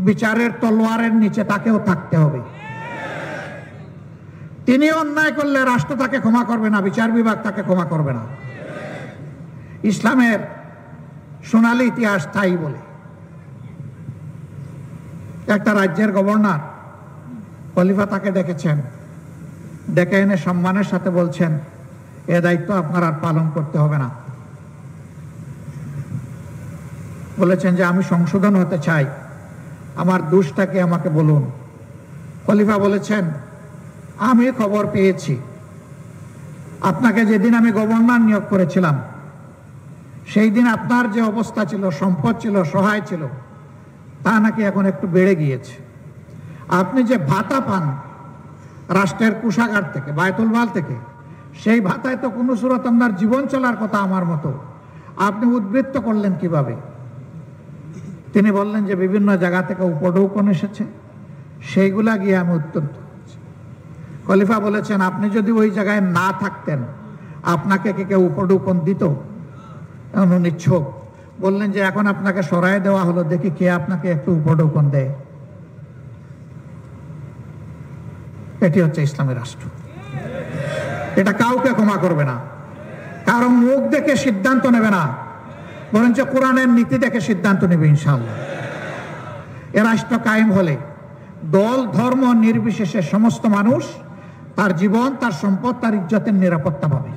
বিচারের তলোয়ারের নিচে তাকেও থাকতে হবে। তিনি অন্যায় করলে রাষ্ট্র তাকে ক্ষমা করবে না, বিচার বিভাগ তাকে ক্ষমা করবে না। ইসলামের সোনালী ইতিহাস তাই বলে। একটা রাজ্যের গভর্নর, খলিফা তাকে ডেকেছেন, ডেকে এনে সম্মানের সাথে বলছেন, এ দায়িত্ব আপনার আর পালন করতে হবে না। বলেছেন যে আমি সংশোধন হতে চাই, আমার দোষটাকে আমাকে বলুন। খলিফা বলেছেন, আমি খবর পেয়েছি আপনাকে যেদিন আমি গভর্নর নিয়োগ করেছিলাম, সেই দিন আপনার যে অবস্থা ছিল, সম্পদ ছিল, সহায় ছিল, তা নাকি এখন একটু বেড়ে গিয়েছে। আপনি যে ভাতা পান রাষ্ট্রের কোষাগার থেকে, বায়তুল মাল থেকে, সেই ভাতায় তো কোনো সুরত আপনার জীবন চলার কথা আমার মতো। আপনি উদ্বৃত্ত করলেন কিভাবে? তিনি বললেন যে বিভিন্ন জায়গা থেকে উপঢৌকন এসেছে, সেইগুলা গিয়ে আমি উত্তর দিচ্ছি। খলিফা বলেছেন, আপনি যদি ওই জায়গায় না থাকতেন, আপনাকে কে কেউ উপঢৌকন দিত? নিচ্ছক বললেন যে এখন আপনাকে সরায় দেওয়া হলো, দেখি কে আপনাকে একটু উপঢৌকন দেয়। এটি হচ্ছে ইসলামী রাষ্ট্র। এটা কাউকে ক্ষমা করবে না, কারণ মুখ দেখে সিদ্ধান্ত নেবে না, বরঞ্চ কোরআনের নীতি দেখে সিদ্ধান্ত নেবে ইনশাআল্লাহ। এ রাষ্ট্র কায়েম হলে দল ধর্ম নির্বিশেষে সমস্ত মানুষ তার জীবন, তার সম্পদ, তার ইজ্জতের নিরাপত্তা পাবে।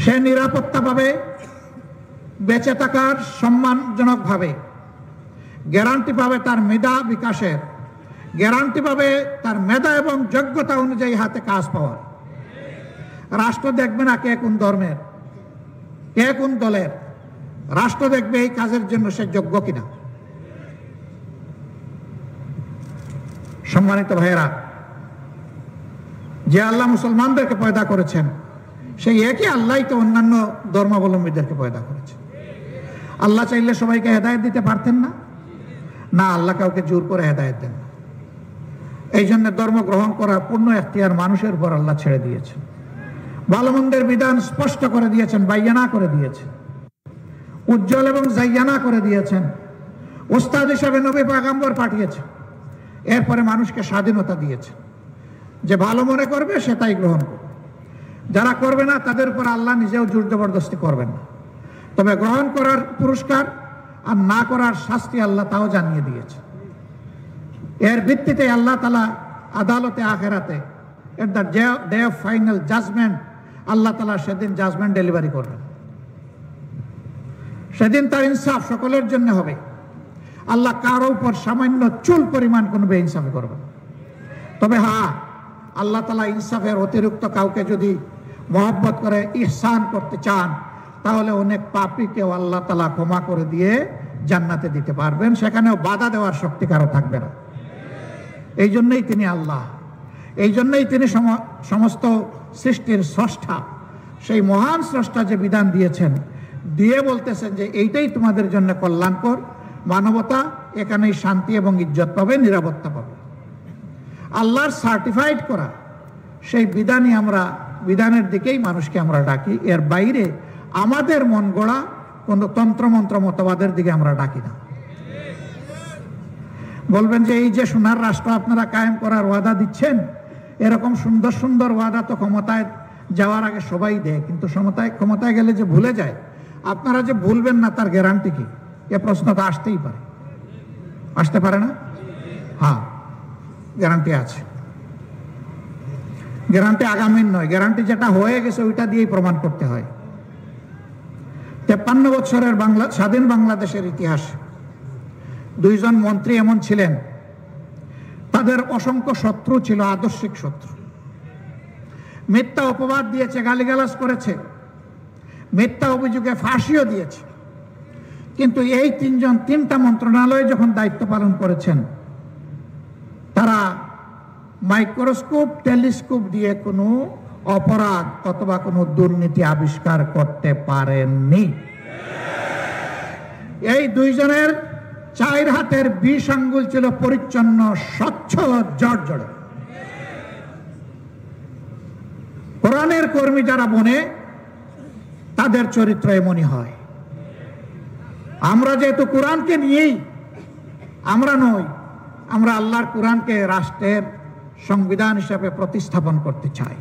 সে নিরাপত্তা পাবে বেঁচে থাকার সম্মানজনকভাবে, গ্যারান্টি পাবে তার মেধা বিকাশের, গ্যারান্টি পাবে তার মেধা এবং যোগ্যতা অনুযায়ী হাতে কাজ পাওয়ার। রাষ্ট্র দেখবে না কে কোন ধর্মের, কে কোন দলের, রাষ্ট্র দেখবে এই কাজের জন্য সে যোগ্য কিনা। সম্মানিত ভাইয়েরা, যে আল্লাহ মুসলমানদেরকে পয়দা করেছেন, সেই একই আল্লাহ তো অন্যান্য ধর্মাবলম্বীদেরকে পয়দা করেছেন। আল্লাহ চাইলে সবাইকে হেদায়েত দিতে পারতেন না? না, আল্লাহ কাউকে জোর করে হেদায়েত দেন না। এই জন্য ধর্ম গ্রহণ করার পূর্ণ এখতিয়ার মানুষের উপর আল্লাহ ছেড়ে দিয়েছেন। ভালো মন্দের বিধান স্পষ্ট করে দিয়েছেন, বাইয়ানা করে দিয়েছেন, উজ্জ্বল এবং জাইয়ানা করে দিয়েছেন। ওস্তাদ হিসাবে নবী পয়গম্বর পাঠিয়েছেন। এরপরে মানুষকে স্বাধীনতা দিয়েছেন, যে ভালো মনে করবে সে তাই গ্রহণ করবে, যারা করবে না তাদের উপর আল্লাহ নিজেও জোর জবরদস্তি করবেন না। তবে গ্রহণ করার পুরস্কার আর না করার শাস্তি আল্লাহ তাও জানিয়ে দিয়েছেন। এর ভিত্তিতে আল্লাহ তাআলা আদালতে আখিরাতে, at the day of final judgement, আল্লাহ তাআলা সেদিন জাজমেন্ট ডেলিভারি করবেন। সেদিন তার ইনসাফ সকলের জন্য হবে। আল্লাহ কারো উপর সামান্য চুল পরিমাণ কোনো বেইনসাফি করবেন। তবে হ্যাঁ, আল্লাহ তাআলা ইনসাফের অতিরিক্ত কাউকে যদি মহব্বত করে ইহসান করতে চান, তাহলে অনেক পাপীকেও আল্লাহ তাআলা ক্ষমা করে দিয়ে জান্নাতে দিতে পারবেন। সেখানেও বাধা দেওয়ার শক্তি কারো থাকবে না। এই জন্যই তিনি আল্লাহ, এই জন্যই তিনি সমস্ত সৃষ্টির স্রষ্টা। সেই মহান স্রষ্টা যে বিধান দিয়েছেন, দিয়ে বলতেছেন যে এইটাই তোমাদের জন্য কল্যাণকর, মানবতা এখানেই শান্তি এবং ইজ্জত পাবে, নিরাপত্তা পাবে। আল্লাহর সার্টিফাইড করা সেই বিধানই আমরা, বিধানের দিকেই মানুষকে আমরা ডাকি। এর বাইরে আমাদের মন গড়া কোনো তন্ত্রমন্ত্র মতবাদের দিকে আমরা ডাকি না। বলবেন যে এই যে সোনার রাষ্ট্র আপনারা কায়েম করার ওয়াদা দিচ্ছেন, এরকম সুন্দর সুন্দর ওয়াদা তো ক্ষমতায় যাওয়ার আগে সবাই দেয়, কিন্তু ক্ষমতায় গেলে যে ভুলে যায়। আপনারা যে ভুলবেন না তার গ্যারান্টি কি? এ প্রশ্ন তো আসতেই পারে, আসতে পারে না? হ্যাঁ, গ্যারান্টি আছে। গ্যারান্টি আগামীর নয়, গ্যারান্টি যেটা হয়ে গেছে ওইটা দিয়েই প্রমাণ করতে হয়। 53 বছরের স্বাধীন বাংলাদেশের ইতিহাস, দুইজন মন্ত্রী এমন ছিলেন, তাদের অসংখ্য শত্রু ছিল, আদর্শিক শত্রু। মিথ্যা অপবাদ দিয়েছে, গালিগালাজ করেছে, মিথ্যা অভিযোগে ফাঁসিও দিয়েছে। কিন্তু এই তিনজন 3টা মন্ত্রণালয়ে যখন দায়িত্ব পালন করেছেন, তারা মাইক্রোস্কোপ, টেলিস্কোপ দিয়ে কোনো অপরাধ অথবা কোনো দুর্নীতি আবিষ্কার করতে পারেননি। এই দুইজনের 4 হাতের 20 আঙ্গুল ছিল পরিচ্ছন্ন, স্বচ্ছ, জড়জড়ে। কোরআনের কর্মী যারা বনে, তাদের চরিত্র এমনই হয়। আমরা যেহেতু কোরআনকে নিয়েই, আমরা নই, আমরা আল্লাহর কোরআনকে রাষ্ট্রের সংবিধান হিসাবে প্রতিস্থাপন করতে চাই।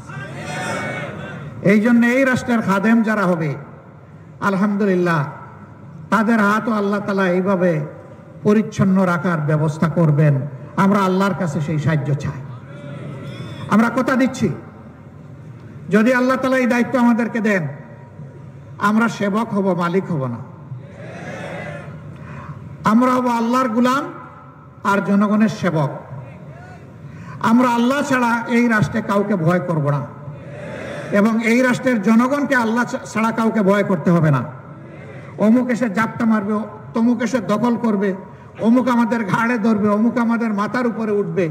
এই জন্য এই রাষ্ট্রের খাদেম যারা হবে, আলহামদুলিল্লাহ, তাদের হাতও আল্লাহ তাআলা এইভাবে পরিচ্ছন্ন রাখার ব্যবস্থা করবেন। আমরা আল্লাহর কাছে সেই সাহায্য চাই। আমরা কথা দিচ্ছি, যদি আল্লাহ তাআলা এই দায়িত্ব আমাদেরকে দেন, আমরা সেবক হব, মালিক হব না। আমরা হব আল্লাহর গোলাম আর জনগণের সেবক। আমরা আল্লাহ ছাড়া এই রাষ্ট্রে কাউকে ভয় করব না, এবং এই রাষ্ট্রের জনগণকে আল্লাহ ছাড়া কাউকে ভয় করতে হবে না। অমুক এসে জাপটা মারবে, তমুক এসে দখল করবে, অমুক আমাদের ঘাড়ে ধরবে, অমুক আমাদের মাথার উপরে উঠবে,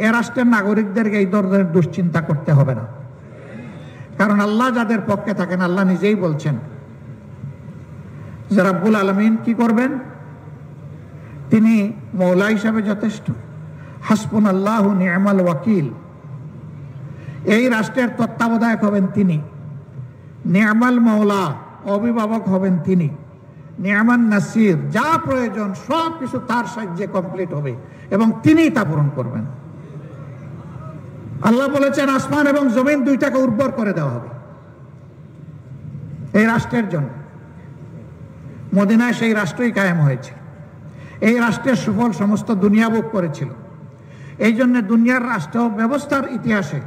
এ রাষ্ট্রের নাগরিকদেরকে এই ধরনের দুশ্চিন্তা করতে হবে না। কারণ আল্লাহ যাদের পক্ষে থাকেন, আল্লাহ নিজেই বলছেন যে রাব্বুল আলামিন কি করবেন? তিনি মওলা হিসাবে যথেষ্ট। হাসবুনাল্লাহু নি'মাল ওয়াকিল। এই রাষ্ট্রের তত্ত্বাবধায়ক হবেন তিনি। নি'মাল মওলা, অভিভাবক হবেন তিনি। নি'মান নাসির, যা প্রয়োজন সব কিছু তার সাহায্যে কমপ্লিট হবে এবং তিনিই তা পূরণ করবেন। আল্লাহ বলেছেন আসমান এবং জমিন দুইটাকে উর্বর করে দেওয়া হবে এই রাষ্ট্রের জন্য। মদিনায় সেই রাষ্ট্রই কায়েম হয়েছে। এই রাষ্ট্রের সুফল সমস্ত দুনিয়া ভোগ করেছিল। এই জন্য দুনিয়ার রাষ্ট্র ব্যবস্থার ইতিহাসে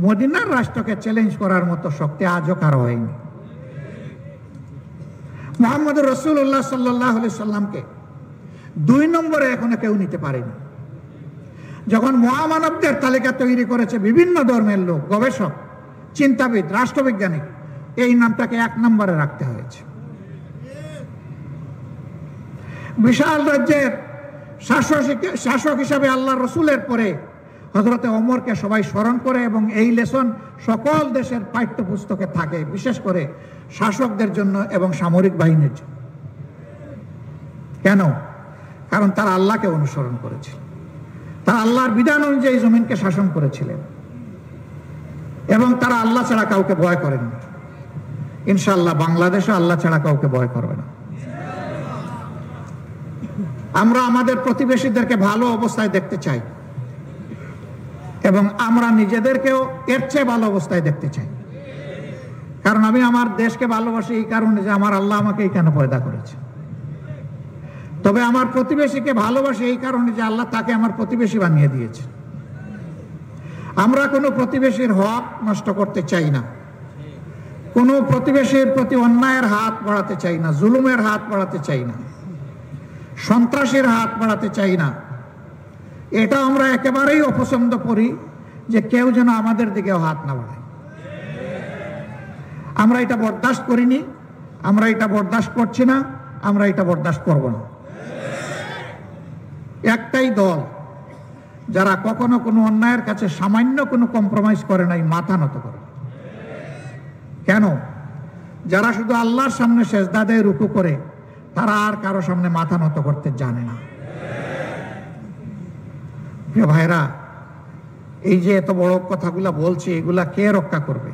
মদিনার রাষ্ট্রকে চ্যালেঞ্জ করার মতো শক্তি আজও কারো হয়নি। মুহাম্মদ রাসূলুল্লাহ সাল্লাল্লাহু আলাইহি সাল্লামকে 2 নম্বরে এখনো কেউ নিতে পারেনি। যখন মহামানবদের তালিকা তৈরি করেছে বিভিন্ন ধর্মের লোক, গবেষক, চিন্তাবিদ, রাষ্ট্রবিজ্ঞানী, এই নামটাকে 1 নম্বরে রাখতে হয়েছে। বিশাল রাজ্যের শাসক হিসাবে আল্লাহর রাসূলের পরে হযরতে ওমরকে সবাই স্মরণ করে, এবং এই লেসন সকল দেশের পাঠ্যপুস্তকে থাকে, বিশেষ করে শাসকদের জন্য এবং সামরিক বাহিনীর জন্য। কেন? কারণ তারা আল্লাহকে অনুসরণ করেছিল, তারা আল্লাহর বিধান অনুযায়ী জমিনকে শাসন করেছিলেন, এবং তারা আল্লাহ ছাড়া কাউকে ভয় করেননি। ইনশাআল্লাহ বাংলাদেশও আল্লাহ ছাড়া কাউকে ভয় করবে না। আমরা আমাদের প্রতিবেশীদেরকে ভালো অবস্থায় দেখতে চাই, এবং আমরা নিজেদেরকেও এর চেয়ে ভালো অবস্থায় দেখতে চাই। কারণ আমি আমার দেশকে ভালোবাসি এই কারণে যে আমার আল্লাহ আমাকে এইখানে পয়দা করেছে। তবে আমার প্রতিবেশীকে ভালোবাসি এই কারণে যে আল্লাহ তাকে আমার প্রতিবেশী বানিয়ে দিয়েছে। আমরা কোনো প্রতিবেশীর হক নষ্ট করতে চাই না, কোনো প্রতিবেশীর প্রতি অন্যায়ের হাত বাড়াতে চাই না, জুলুমের হাত বাড়াতে চাই না, সন্ত্রাসের হাত বাড়াতে চাই না। এটা আমরা একেবারেই অপছন্দ করি যে কেউ যেন আমাদের দিকেও হাত না বাড়ায়। আমরা এটা বরদাস্ত করিনি, আমরা এটা বরদাস্ত করছি না, আমরা এটা বরদাস্ত করব না। একটাই দল যারা কখনো কোনো অন্যায়ের কাছে সামান্য কোনো কম্প্রোমাইজ করে নাই, মাথা নত করে। কেন? যারা শুধু আল্লাহর সামনে সেজদা দেয়, রুকু করে, তারা আর কারো সামনে মাথা নত করতে জানে না। প্রিয় ভাইরা, এই যে এত বড় কথাগুলা বলছি, এগুলা কে রক্ষা করবে?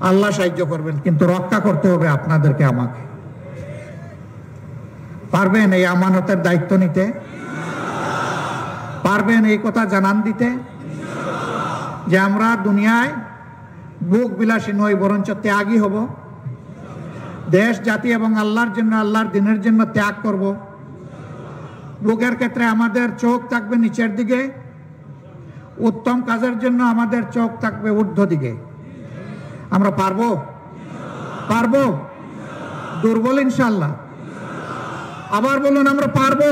আল্লাহ সাহায্য করবেন, কিন্তু রক্ষা করতে হবে আপনাদেরকে, আমাকে। পারবেন এই আমানতের দায়িত্ব নিতে? পারবেন এই কথা জানান দিতে যে আমরা দুনিয়ায় বুক বিলাসী নই, বরঞ্চ ত্যাগী হব। দেশ, জাতি এবং আল্লাহর জন্য, আল্লাহর দিনের জন্য ত্যাগ করব। বুকের ক্ষেত্রে আমাদের চোখ থাকবে নিচের দিকে, উত্তম কাজের জন্য আমাদের চোখ থাকবে ঊর্ধ্ব দিকে। আমরা পারবো? পারবো? দুর্বল ইনশাআল্লাহ? আবার বলুন, আমরা পারবো?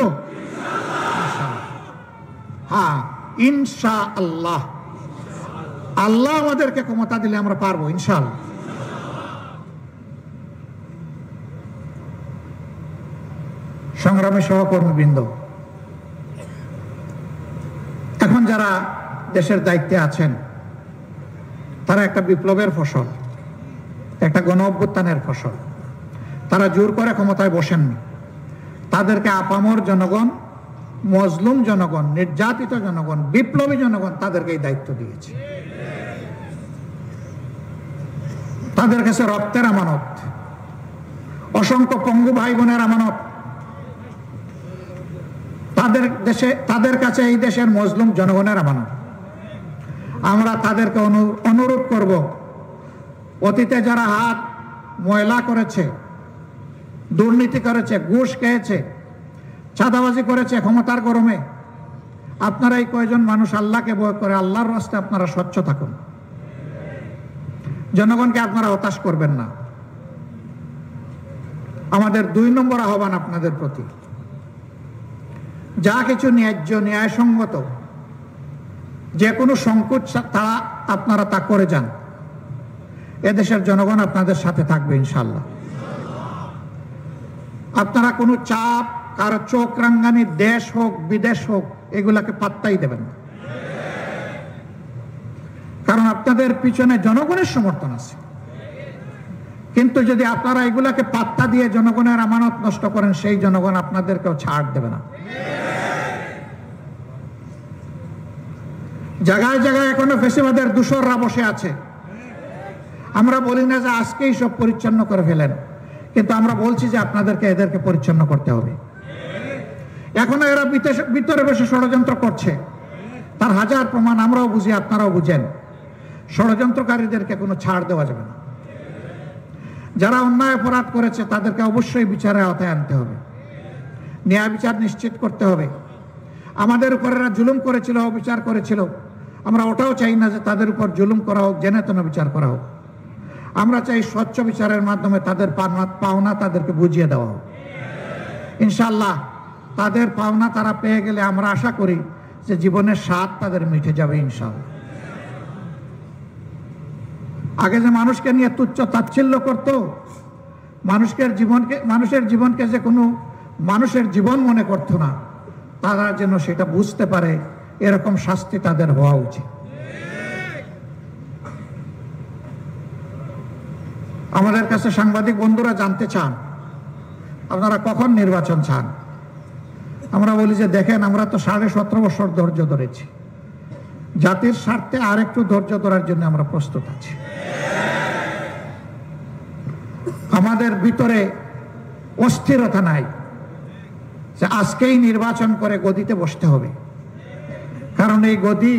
হ্যাঁ, ইনশাআল্লাহ। আল্লাহ আমাদেরকে ক্ষমতা দিলে আমরা পারবো ইনশাআল্লাহ। সংগ্রামী সহকর্মীবৃন্দ, এখন যারা দেশের দায়িত্বে আছেন, তারা একটা বিপ্লবের ফসল, একটা গণ অভ্যুত্থানের ফসল। তারা জোর করে ক্ষমতায় বসেননি। তাদেরকে আপামর জনগণ, মজলুম জনগণ, নির্যাতিত জনগণ, বিপ্লবী জনগণ তাদেরকে এই দায়িত্ব দিয়েছে। তাদের কাছে রক্তের আমানত, অসংখ্য পঙ্গু ভাই বোনের আমানত। তাদের কাছে এই দেশের মজলুম জনগণের আমানত। আমরা তাদেরকে অনুরোধ করব, অতীতে যারা হাত ময়লা করেছে, দুর্নীতি করেছে, ঘুষ খেয়েছে, চাঁদাবাজি করেছে ক্ষমতার গরমে, আপনারা এই কয়জন মানুষ আল্লাহকে ভয় করে আল্লাহর রাস্তায় আপনারা স্বচ্ছ থাকুন। জনগণকে আপনারা হতাশ করবেন না। আমাদের 2 নম্বর আহ্বান আপনাদের প্রতি, যা কিছু ন্যায্য, ন্যায়সঙ্গত, যে কোনো সংকোচ তারা আপনারা তা করে যান। এদেশের জনগণ আপনাদের সাথে থাকবে ইনশাআল্লাহ। আপনারা কোনো চাপ, কারো চোখ রাঙ্গানি, দেশ হোক বিদেশ হোক, এগুলাকে পাত্তাই দেবেন না। কারণ আপনাদের পিছনে জনগণের সমর্থন আছে। কিন্তু যদি আপনারা এগুলাকে পাত্তা দিয়ে জনগণের আমানত নষ্ট করেন, সেই জনগণ আপনাদেরকেও ছাড় দেবে না। জায়গায় জায়গায় এখনো ফেসিবাদের দূষররা বসে আছে। আমরা বলি না যে আজকেই সব পরিচ্ছন্ন করে ফেলেন, কিন্তু আমরা বলছি যে আপনাদেরকে এদেরকে পরিচ্ছন্ন করতে হবে। এখনো এরা ভিতরে বসে ষড়যন্ত্র করছে, তার হাজার প্রমাণ আমরাও বুঝি, আপনারাও বুঝেন। ষড়যন্ত্রকারীদেরকে কোনো ছাড় দেওয়া যাবে না। যারা অন্যায় অপরাধ করেছে তাদেরকে অবশ্যই বিচারের আওতায় আনতে হবে, ন্যায় বিচার নিশ্চিত করতে হবে। আমাদের উপর এরা জুলুম করেছিল, অবিচার করেছিল, আমরা ওটাও চাই না যে তাদের উপর জুলুম করা হোক, জেনে তেন বিচার করা হোক। আমরা চাই স্বচ্ছ বিচারের মাধ্যমে তাদের পাওনা তাদেরকে বুঝিয়ে দেওয়া হোক। ইনশাআল্লাহ তাদের পাওনা তারা পেয়ে গেলে আমরা আশা করি যে জীবনের স্বাদ তাদের মিটে যাবে ইনশাআল্লাহ। আগে যে মানুষকে নিয়ে তুচ্ছ তাচ্ছিল্য করত, মানুষের জীবনকে যে কোনো মানুষের জীবন মনে করত না, তারা যেন সেটা বুঝতে পারে, এরকম শাস্তি তাদের হওয়া উচিত। আমাদের কাছে সাংবাদিক বন্ধুরা জানতে চান আপনারা কখন নির্বাচন চান। আমরা বলি যে দেখেন, আমরা তো 17.5 বছর ধৈর্য ধরেছি, জাতির স্বার্থে আরেকটু ধৈর্য ধরার জন্য আমরা প্রস্তুত আছি। আমাদের ভিতরে অস্থিরতা নাই যে আজকেই নির্বাচন করে গদিতে বসতে হবে। কারণ এই গদি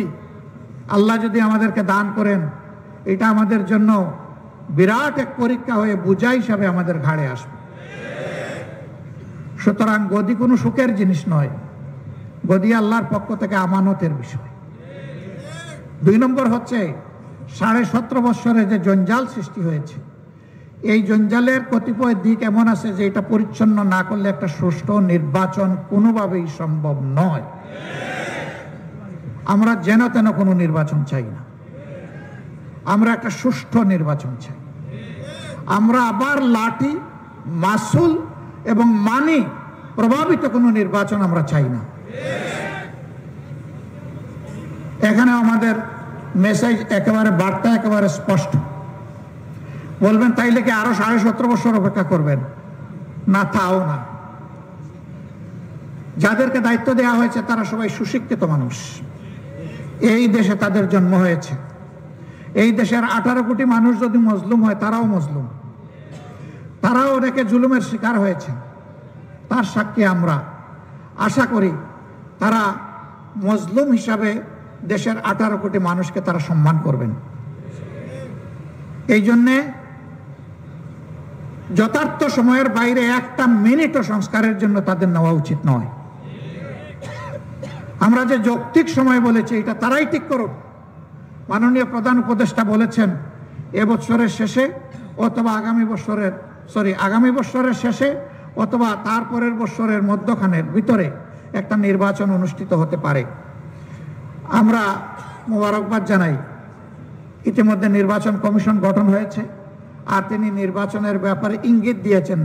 আল্লাহ যদি আমাদেরকে দান করেন, এটা আমাদের জন্য বিরাট এক পরীক্ষা হয়ে বোঝা হিসাবে আমাদের ঘাড়ে আসবে। সুতরাং গদি কোনো সুখের জিনিস নয়, গদি আল্লাহর পক্ষ থেকে আমানতের বিষয়। 2 নম্বর হচ্ছে 17.5 বছরে যে জঞ্জাল সৃষ্টি হয়েছে, এই জঞ্জালের কতিপয় দিক এমন আছে যে এটা পরিচ্ছন্ন না করলে একটা সুষ্ঠু নির্বাচন কোনোভাবেই সম্ভব নয়। আমরা যেন তেন কোনো নির্বাচন চাই না, আমরা একটা সুষ্ঠু নির্বাচন চাই। আমরা আবার লাঠি, মাসুল এবং মানি প্রভাবিত কোনো নির্বাচন আমরা চাই না। এখানে আমাদের মেসেজ একেবারে, বার্তা একেবারে স্পষ্ট। বলবেন তাইলে কি আরো 17.5 বছর অপেক্ষা করবেন? না, তাও না। যাদেরকে দায়িত্ব দেওয়া হয়েছে তারা সবাই সুশিক্ষিত মানুষ। এই দেশে তাদের জন্ম হয়েছে। এই দেশের 18 কোটি মানুষ যদি মজলুম হয়, তারাও মজলুম, তারাও অনেকে জুলুমের শিকার হয়েছে। তার সাক্ষী আমরা। আশা করি তারা মজলুম হিসাবে দেশের 18 কোটি মানুষকে তারা সম্মান করবেন। এই জন্যে যথার্থ সময়ের বাইরে একটা মিনিটও সংস্কারের জন্য তাদের নেওয়া উচিত নয়। আমরা যে যৌক্তিক সময় বলেছি, এটা তারাই ঠিক করুন। মাননীয় প্রধান উপদেষ্টা বলেছেন এবছরের শেষে অথবা আগামী বছরের শেষে অথবা তারপরের বছরের মধ্যখানের ভিতরে একটা নির্বাচন অনুষ্ঠিত হতে পারে। আমরা মোবারকবাদ জানাই, ইতিমধ্যে নির্বাচন কমিশন গঠন হয়েছে, আর তিনি নির্বাচনের ব্যাপারে ইঙ্গিত দিয়েছেন,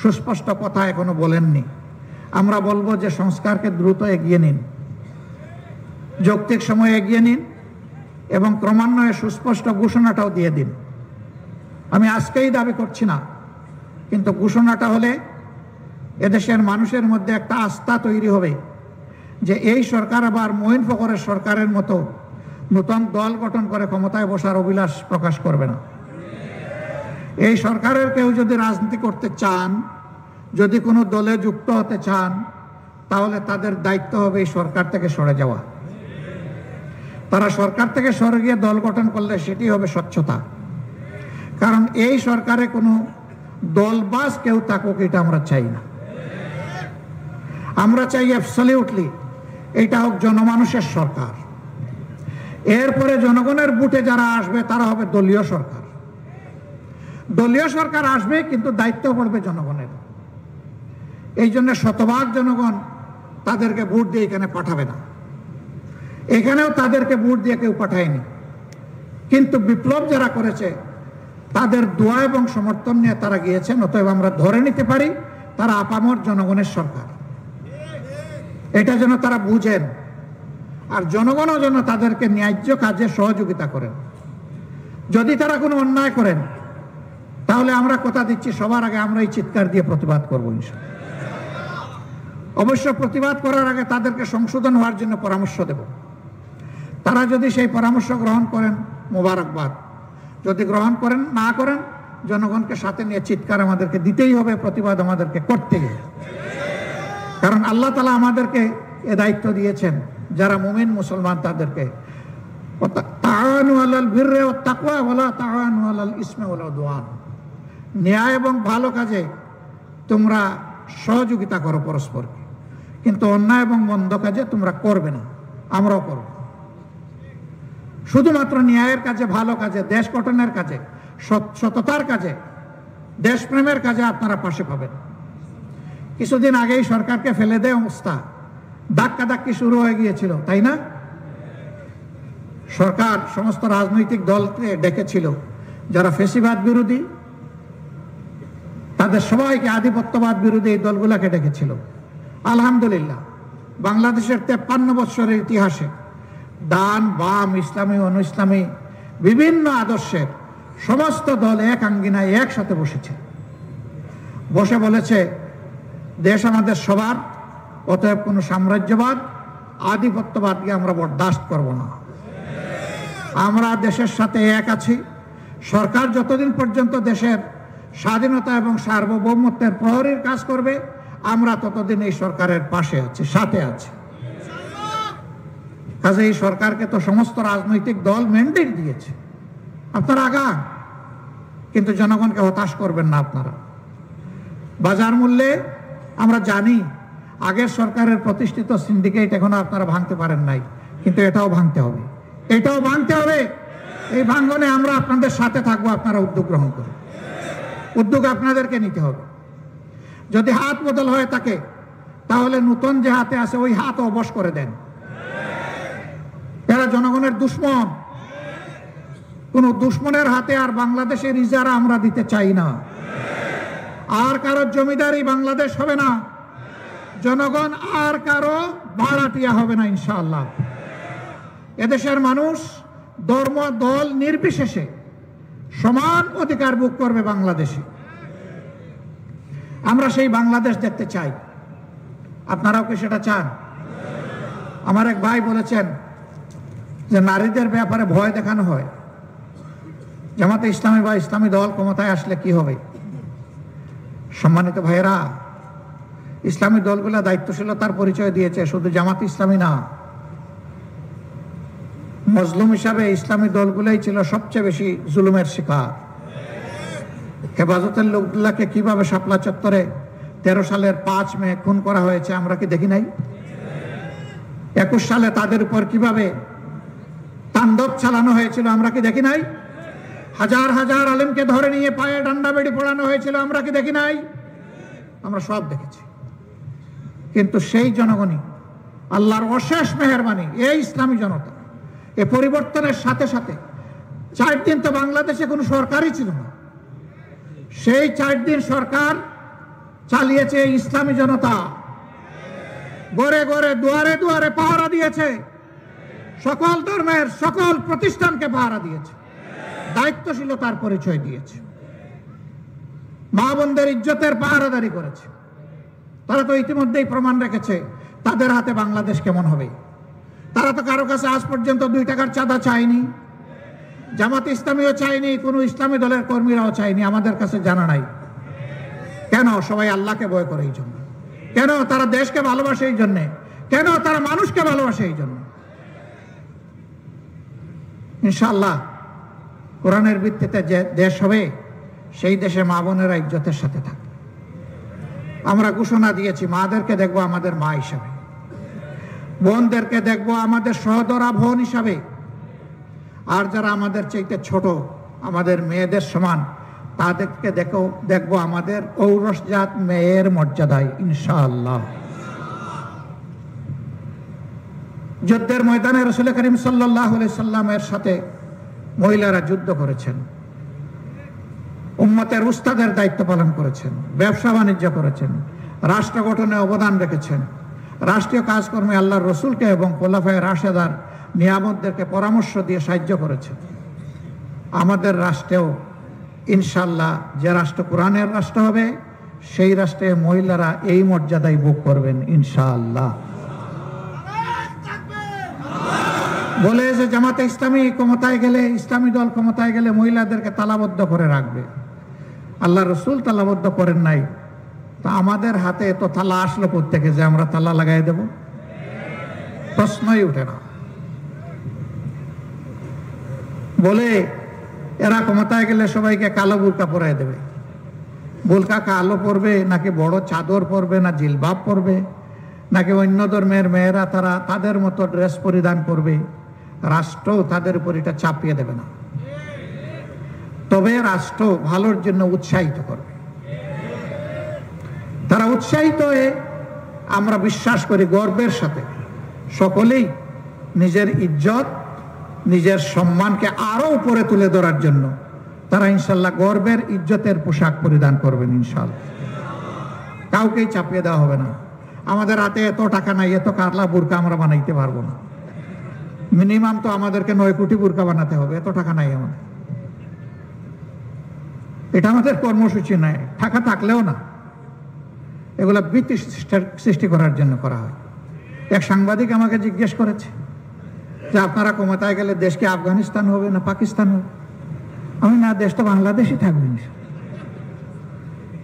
সুস্পষ্ট কথা এখনো বলেননি। আমরা বলবো যে সংস্কারকে দ্রুত এগিয়ে নিন, যৌক্তিক সময়ে এগিয়ে নিন এবং ক্রমান্বয়ে সুস্পষ্ট ঘোষণাটাও দিয়ে দিন। আমি আজকেই দাবি করছি না, কিন্তু ঘোষণাটা হলে এদেশের মানুষের মধ্যে একটা আস্থা তৈরি হবে যে এই সরকার আবার মঈন ফখরের সরকারের মতো নতুন দল গঠন করে ক্ষমতায় বসার অভিলাষ প্রকাশ করবে না। এই সরকারের কেউ যদি রাজনীতি করতে চান, যদি কোনো দলে যুক্ত হতে চান, তাহলে তাদের দায়িত্ব হবে এই সরকার থেকে সরে যাওয়া। তারা সরকার থেকে সরে গিয়ে দল গঠন করলে সেটি হবে স্বচ্ছতা। কারণ এই সরকারে কোনো দলবাজ কেউ থাকুক, এটা আমরা চাই না। আমরা চাই অ্যাবসলিউটলি এটা হোক জনমানুষের সরকার। এরপরে জনগণের বুটে যারা আসবে তারা হবে দলীয় সরকার। দলীয় সরকার আসবে, কিন্তু দায়িত্ব পড়বে জনগণের। এই জন্য শতভাগ জনগণ তাদেরকে ভোট দিয়ে এখানে পাঠাবে না। এখানেও তাদেরকে ভোট দিয়ে কেউ পাঠায়নি, কিন্তু বিপ্লব যারা করেছে তাদের দোয়া এবং সমর্থন নিয়ে তারা গিয়েছেন। অতএব আমরা ধরে নিতে পারি তারা আপামর জনগণের সরকার। এটা যেন তারা বুঝেন, আর জনগণও যেন তাদেরকে ন্যায্য কাজে সহযোগিতা করেন। যদি তারা কোনো অন্যায় করেন, তাহলে আমরা কথা দিচ্ছি সবার আগে আমরা এই চিৎকার দিয়ে প্রতিবাদ করবো ইনশাআল্লাহ। অবশ্য প্রতিবাদ করার আগে তাদেরকে সংশোধন হওয়ার জন্য পরামর্শ দেব। তারা যদি সেই পরামর্শ গ্রহণ করেন, মোবারকবাদ। যদি গ্রহণ করেন, না করেন, জনগণকে সাথে নিয়ে চিৎকার আমাদেরকে দিতেই হবে, প্রতিবাদ আমাদেরকে করতে হবে। কারণ আল্লাহ তাআলা আমাদেরকে এ দায়িত্ব দিয়েছেন, যারা মুমিন মুসলমান তাদেরকে তাআওয়ানু আলাল বিররি ওয়াত তাকওয়া ওয়ালা তাআওয়ানু আলাল ইসমি ওয়াল উদওয়ান। ন্যায় এবং ভালো কাজে তোমরা সহযোগিতা করো পরস্পরকে, কিন্তু অন্যায় এবং মন্দ কাজে তোমরা করবে না। আমরাও করব। শুধুমাত্র ন্যায়ের কাজে, ভালো কাজে, দেশ গঠনের কাজে, সততার কাজে, দেশপ্রেমের কাজে আপনারা পাশে পাবেন। কিছুদিন আগেই সরকারকে ফেলে দেয় অবস্থা, ধাক্কাধাক্কি শুরু হয়ে গিয়েছিল, তাই না? সরকার সমস্ত রাজনৈতিক দলকে ডেকেছিল, যারা ফ্যাসিবাদ বিরোধী তাদের সবাইকে, আধিপত্যবাদ বিরোধী এই দলগুলোকে ডেকেছিল। আলহামদুলিল্লাহ, বাংলাদেশের 53 বছরের ইতিহাসে ডান বাম, ইসলামী অন ইসলামী বিভিন্ন আদর্শের সমস্ত দল এক আঙ্গিনায় একসাথে বসেছে, বসে বলেছে দেশ আমাদের সবার, অতএব কোনো সাম্রাজ্যবাদ, আধিপত্যবাদকে আমরা বরদাস্ত করব না। আমরা দেশের সাথে এক আছি। সরকার যতদিন পর্যন্ত দেশের স্বাধীনতা এবং সার্বভৌমত্বের প্রহরীর কাজ করবে, আমরা ততদিন এই সরকারের পাশে আছি, সাথে আছি। কাজে এই সরকারকে তো সমস্ত রাজনৈতিক দল ম্যান্ডেট দিয়েছে, আপনারা আগান, কিন্তু জনগণকে হতাশ করবেন না। আপনারা বাজার মূল্যে আমরা জানি আগের সরকারের প্রতিষ্ঠিত সিন্ডিকেট এখনো আপনারা ভাঙতে পারেন নাই, কিন্তু এটাও ভাঙতে হবে, এটাও ভাঙতে হবে। এই ভাঙনে আমরা আপনাদের সাথে থাকবো। আপনারা উদ্যোগ গ্রহণ করুন, উদ্যোগ আপনাদেরকে নিতে হবে। যদি হাত বদল হয়ে থাকে, তাহলে নতুন যে হাতে আছে ওই হাত অবশ করে দেন। এরা জনগণের দুশ্মন। কোন দুশ্মনের হাতে আর বাংলাদেশের ইজারা আমরা দিতে চাই না। আর কারো জমিদারি বাংলাদেশ হবে না, জনগণ আর কারো ভাড়াটিয়া হবে না ইনশাআল্লাহ। এদেশের মানুষ ধর্ম দল নির্বিশেষে সমান অধিকার ভোগ করবে বাংলাদেশে। আমরা সেই বাংলাদেশ দেখতে চাই। আপনারাও কি সেটা চান? আমার এক ভাই বলেছেন যে নারীদের ব্যাপারে ভয় দেখানো হয়, জামাতে ইসলামী বা ইসলামী দল ক্ষমতায় আসলে কি হবে। সম্মানিত ভাইয়েরা, ইসলামী দলগুলো দায়িত্বশীলতার পরিচয় দিয়েছে, শুধু জামাত ইসলামী না। মজলুম হিসাবে ইসলামী দলগুলোই ছিল সবচেয়ে বেশি জুলুমের শিকার। হেফাজতের লোকগুলাকে কিভাবে শাপলা চত্বরে 13 সালের 5 মে খুন করা হয়েছে আমরা কি দেখি নাই? 21 সালে তাদের উপর কিভাবে তাণ্ডব চালানো হয়েছিল আমরা কি দেখি নাই? হাজার হাজার আলেমকে ধরে নিয়ে পায়ে ডান্ডা বেড়ি পড়ানো হয়েছিল আমরা কি দেখি নাই? আমরা সব দেখেছি। কিন্তু সেই জনগণই, আল্লাহর অশেষ মেহেরবানি, এই ইসলামী জনতা এ পরিবর্তনের সাথে সাথে 4 দিন তো বাংলাদেশে কোনো সরকারই ছিল না। সেই 4 দিন সরকার চালিয়েছে ইসলামী জনতা, ঘরে ঘরে দুয়ারে দুয়ারে পাহারা দিয়েছে, সকল ধর্মের সকল প্রতিষ্ঠানকে পাহারা দিয়েছে, দায়িত্বশীলতার পরিচয় দিয়েছে, মা বোনদের ইজ্জতের পাহারাদারি করেছে। তারা তো ইতিমধ্যেই প্রমাণ রেখেছে তাদের হাতে বাংলাদেশ কেমন হবে। তারা তো কারো কাছে আজ পর্যন্ত 2 টাকার চাঁদা চায়নি, জামাত ইসলামীও চায়নি, কোনো ইসলামী দলের কর্মীরাও চায়নি, আমাদের কাছে জানা নাই। কেন? সবাই আল্লাহকে ভয় করে এই জন্য। কেন? তারা দেশকে ভালোবাসে এই জন্যে। কেন? তারা মানুষকে ভালোবাসে এই জন্য। ইনশাআল্লাহ কোরআনের ভিত্তিতে যে দেশ হবে, সেই দেশে মা বোনেরা ইজ্জতের সাথে থাকবে। আমরা ঘোষণা দিয়েছি, মাদেরকে দেখবো আমাদের মা হিসাবে, বোনদেরকে দেখবো আমাদের সহদরা বোন হিসাবে, আর যারা আমাদের চাইতে ছোট, আমাদের মেয়েদের সমান, তাদেরকে দেখবো আমাদের ঔরসজাত মেয়ের মর্যাদায় ইনশাআল্লাহ। যুদ্ধের ময়দানে রাসূল করিম সাল্লাল্লাহু আলাইহি সাল্লামের সাথে মহিলারা যুদ্ধ করেছেন, উম্মতের উস্তাদের দায়িত্ব পালন করেছেন, ব্যবসা বাণিজ্য করেছেন, রাষ্ট্র গঠনে অবদান রেখেছেন, রাষ্ট্রীয় কাজকর্মে আল্লাহর রসুলকে এবং খোলাফায়ে রাশেদার নিয়ামতদেরকে পরামর্শ দিয়ে সাহায্য করেছেন। আমাদের রাষ্ট্রেও ইনশাআল্লাহ যে রাষ্ট্র কোরআনের রাষ্ট্র হবে, সেই রাষ্ট্রে মহিলারা এই মর্যাদায় ভোগ করবেন ইনশাআল্লাহ। বলে যে জামাতে ইসলামী ক্ষমতায় গেলে, ইসলামী দল ক্ষমতায় গেলে মহিলাদেরকে তালাবদ্ধ করে রাখবে। আল্লাহ রসুল তালাবদ্ধ করেন নাই, তা আমাদের হাতে এত তালা আসলো কোত্থেকে যে আমরা তালা লাগাই দেব? প্রশ্নই উঠে না। বলে এরা ক্ষমতায় গেলে সবাইকে কালো বুরকা পরাই দেবে। বুরকা কালো পরবে নাকি বড় চাদর পরবে, না জিলবাব পরবে, নাকি অন্য ধর্মের মেয়েরা তারা তাদের মতো ড্রেস পরিধান করবে, রাষ্ট্র তাদের উপর এটা চাপিয়ে দেবে না। তবে রাষ্ট্র ভালোর জন্য উৎসাহিত করবে। তারা উৎসাহিত হয়ে, আমরা বিশ্বাস করি গর্বের সাথে, সকলেই নিজের ইজ্জত, নিজের সম্মানকে আরো উপরে তুলে ধরার জন্য তারা ইনশাল্লাহ গর্বের ইজ্জতের পোশাক পরিধান করবেন ইনশাল্লাহ। কাউকেই চাপিয়ে দেওয়া হবে না। আমাদের হাতে এত টাকা নাই, এত কারলা বুরকা আমরা বানাইতে পারবো না। মিনিমাম তো আমাদেরকে 9 কোটি বুরকা বানাতে হবে, এত টাকা নাই আমাদের। এটা আমাদের কর্মসূচি নয়, টাকা থাকলেও না। এগুলো ভীতি সৃষ্টি করার জন্য করা হয়। এক সাংবাদিক আমাকে জিজ্ঞেস করেছে যে আপনারা ক্ষমতায় গেলে দেশকে আফগানিস্তান হবে না পাকিস্তান হবে? আমি না, দেশ তো বাংলাদেশই থাকবে।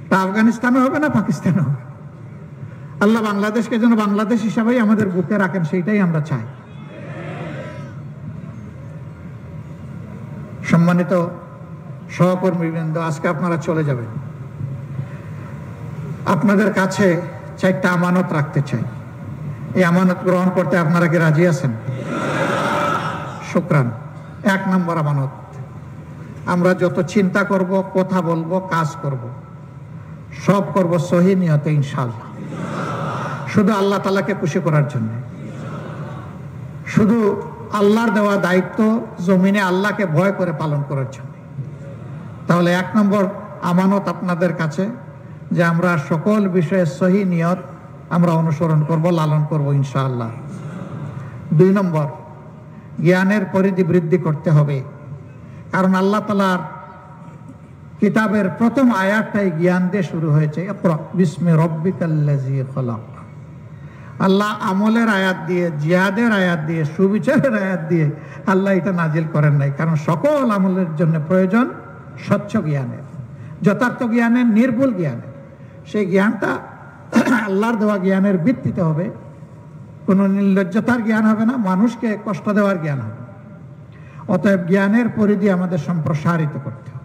তা আফগানিস্তানও হবে না পাকিস্তানও হবে। আল্লাহ বাংলাদেশকে যেন বাংলাদেশ হিসাবেই আমাদের বুকে রাখেন, সেইটাই আমরা চাই। সম্মানিত সহকর্মীবৃন্দ, আজকে আপনারা চলে যাবেন। আপনাদের কাছে 4টা আমানত রাখতে চাই। এই আমানত গ্রহণ করতে আপনারা কি রাজি আছেন? শুকরান। 1 নম্বর আমানত, আমরা যত চিন্তা করব, কথা বলবো, কাজ করব, সব করব সহি নিয়তে ইনশাআল্লাহ। শুধু আল্লাহ তাআলাকে খুশি করার জন্য, শুধু আল্লাহর দেওয়া দায়িত্ব জমিনে আল্লাহকে ভয় করে পালন করার জন্য। তাহলে 1 নম্বর আমানত আপনাদের কাছে, যে আমরা সকল বিষয়ে সহি নিয়ত আমরা অনুসরণ করব, লালন করব ইনশাআল্লাহ। 2 নম্বর, জ্ঞানের পরিধি বৃদ্ধি করতে হবে। কারণ আল্লাহ তাআলার কিতাবের প্রথম আয়াতটাই জ্ঞান দিয়ে শুরু হয়েছে, ইকরা বিস্মি রব্বিকাল্লাযী খলাক। আল্লাহ আমলের আয়াত দিয়ে, জিহাদের আয়াত দিয়ে, সুবিচারের আয়াত দিয়ে আল্লাহ এটা নাজিল করেন নাই, কারণ সকল আমলের জন্য প্রয়োজন স্বচ্ছ জ্ঞানের, যথার্থ জ্ঞানের, নির্ভুল জ্ঞানের। সেই জ্ঞানটা আল্লাহর দেওয়া জ্ঞানের ভিত্তিতে হবে, কোনো নির্লজ্জতার জ্ঞান হবে না, মানুষকে কষ্ট দেওয়ার জ্ঞান হবে। অতএব জ্ঞানের পরিধি আমাদের সম্প্রসারিত করতে হবে,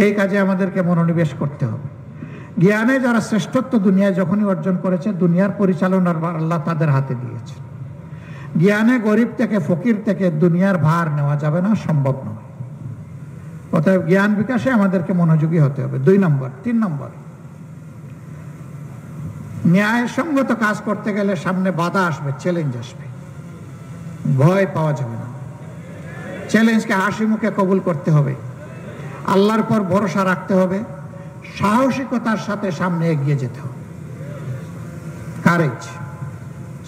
এই কাজে আমাদেরকে মনোনিবেশ করতে হবে। জ্ঞানে যারা শ্রেষ্ঠত্ব দুনিয়ায় যখনই অর্জন করেছে, দুনিয়ার পরিচালনার ভার আল্লাহ তাদের হাতে দিয়েছে। জ্ঞানে গরিব থেকে, ফকির থেকে দুনিয়ার ভার নেওয়া যাবে না, সম্ভব নয়। অতএব জ্ঞান বিকাশে আমাদেরকে মনোযোগী হতে হবে। 2 নম্বর। 3 নম্বর, ন্যায়সঙ্গত কাজ করতে গেলে সামনে বাধা আসবে, চ্যালেঞ্জ আসবে, ভয় পাওয়া যাবে না। চ্যালেঞ্জকে হাসি মুখে কবুল করতে হবে, আল্লাহর পর ভরসা রাখতে হবে, সাহসিকতার সাথে সামনে এগিয়ে যেতে হবে। কারেজ,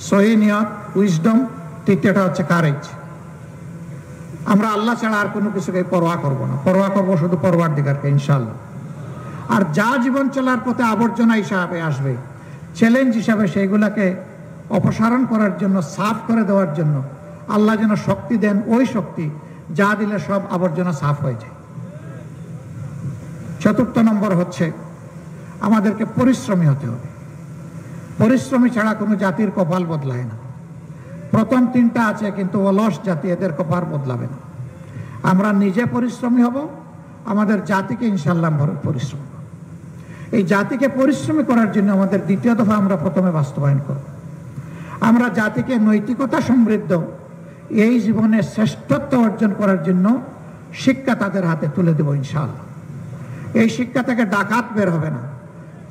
সহি নিয়ত, উইজডম। তৃতীয়টা হচ্ছে কারেজ। আমরা আল্লাহ ছাড়া আর কোনো কিছুকে পরোয়া করব না, পরোয়া করবো শুধু পরওয়ারদিগারকে ইনশাআল্লাহ। আর যা জীবন চলার পথে আবর্জনা হিসাবে আসবে, চ্যালেঞ্জ হিসাবে, সেইগুলাকে অপসারণ করার জন্য, সাফ করে দেওয়ার জন্য আল্লাহ যেন শক্তি দেন, ওই শক্তি যা দিলে সব আবর্জনা সাফ হয়ে যায়। 4 নম্বর হচ্ছে আমাদেরকে পরিশ্রমী হতে হবে। পরিশ্রমী ছাড়া কোনো জাতির কপাল বদলায় না। প্রথম 3টা আছে, কিন্তু অলস জাতি, এদের কপাল বদলাবে না। আমরা নিজে পরিশ্রমী হব, আমাদের জাতিকে ইনশাআল্লাহ পরিশ্রম। এই জাতিকে পরিশ্রমী করার জন্য আমাদের 2য় দফা আমরা প্রথমে বাস্তবায়ন করব। আমরা জাতিকে নৈতিকতা সমৃদ্ধ এই জীবনে শ্রেষ্ঠত্ব অর্জন করার জন্য শিক্ষা তাদের হাতে তুলে দেব ইনশাআল্লাহ। এই শিক্ষা থেকে ডাকাত বের হবে না,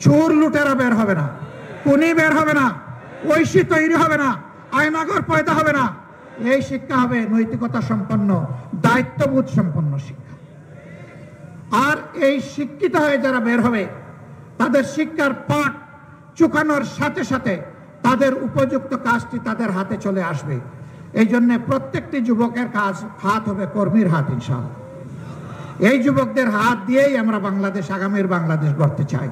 চোর লুটেরা বের হবে না, খুনি বের হবে না, ঐশী তৈরি হবে না, আয়নাগর পয়দা হবে না। এই শিক্ষা হবে নৈতিকতা সম্পন্ন, দায়িত্ববোধ সম্পন্ন শিক্ষা। আর এই শিক্ষিত হয়ে যারা বের হবে, তাদের শিক্ষার পাঠ চুকানোর সাথে সাথে তাদের উপযুক্ত কাজটি তাদের হাতে চলে আসবে। এই জন্য প্রত্যেকটি যুবকের কাজ, হাত হবে কর্মীর হাত ইনশাআল্লাহ। এই যুবকদের হাত দিয়েই আমরা বাংলাদেশ, আগামীর বাংলাদেশ গড়তে চাই।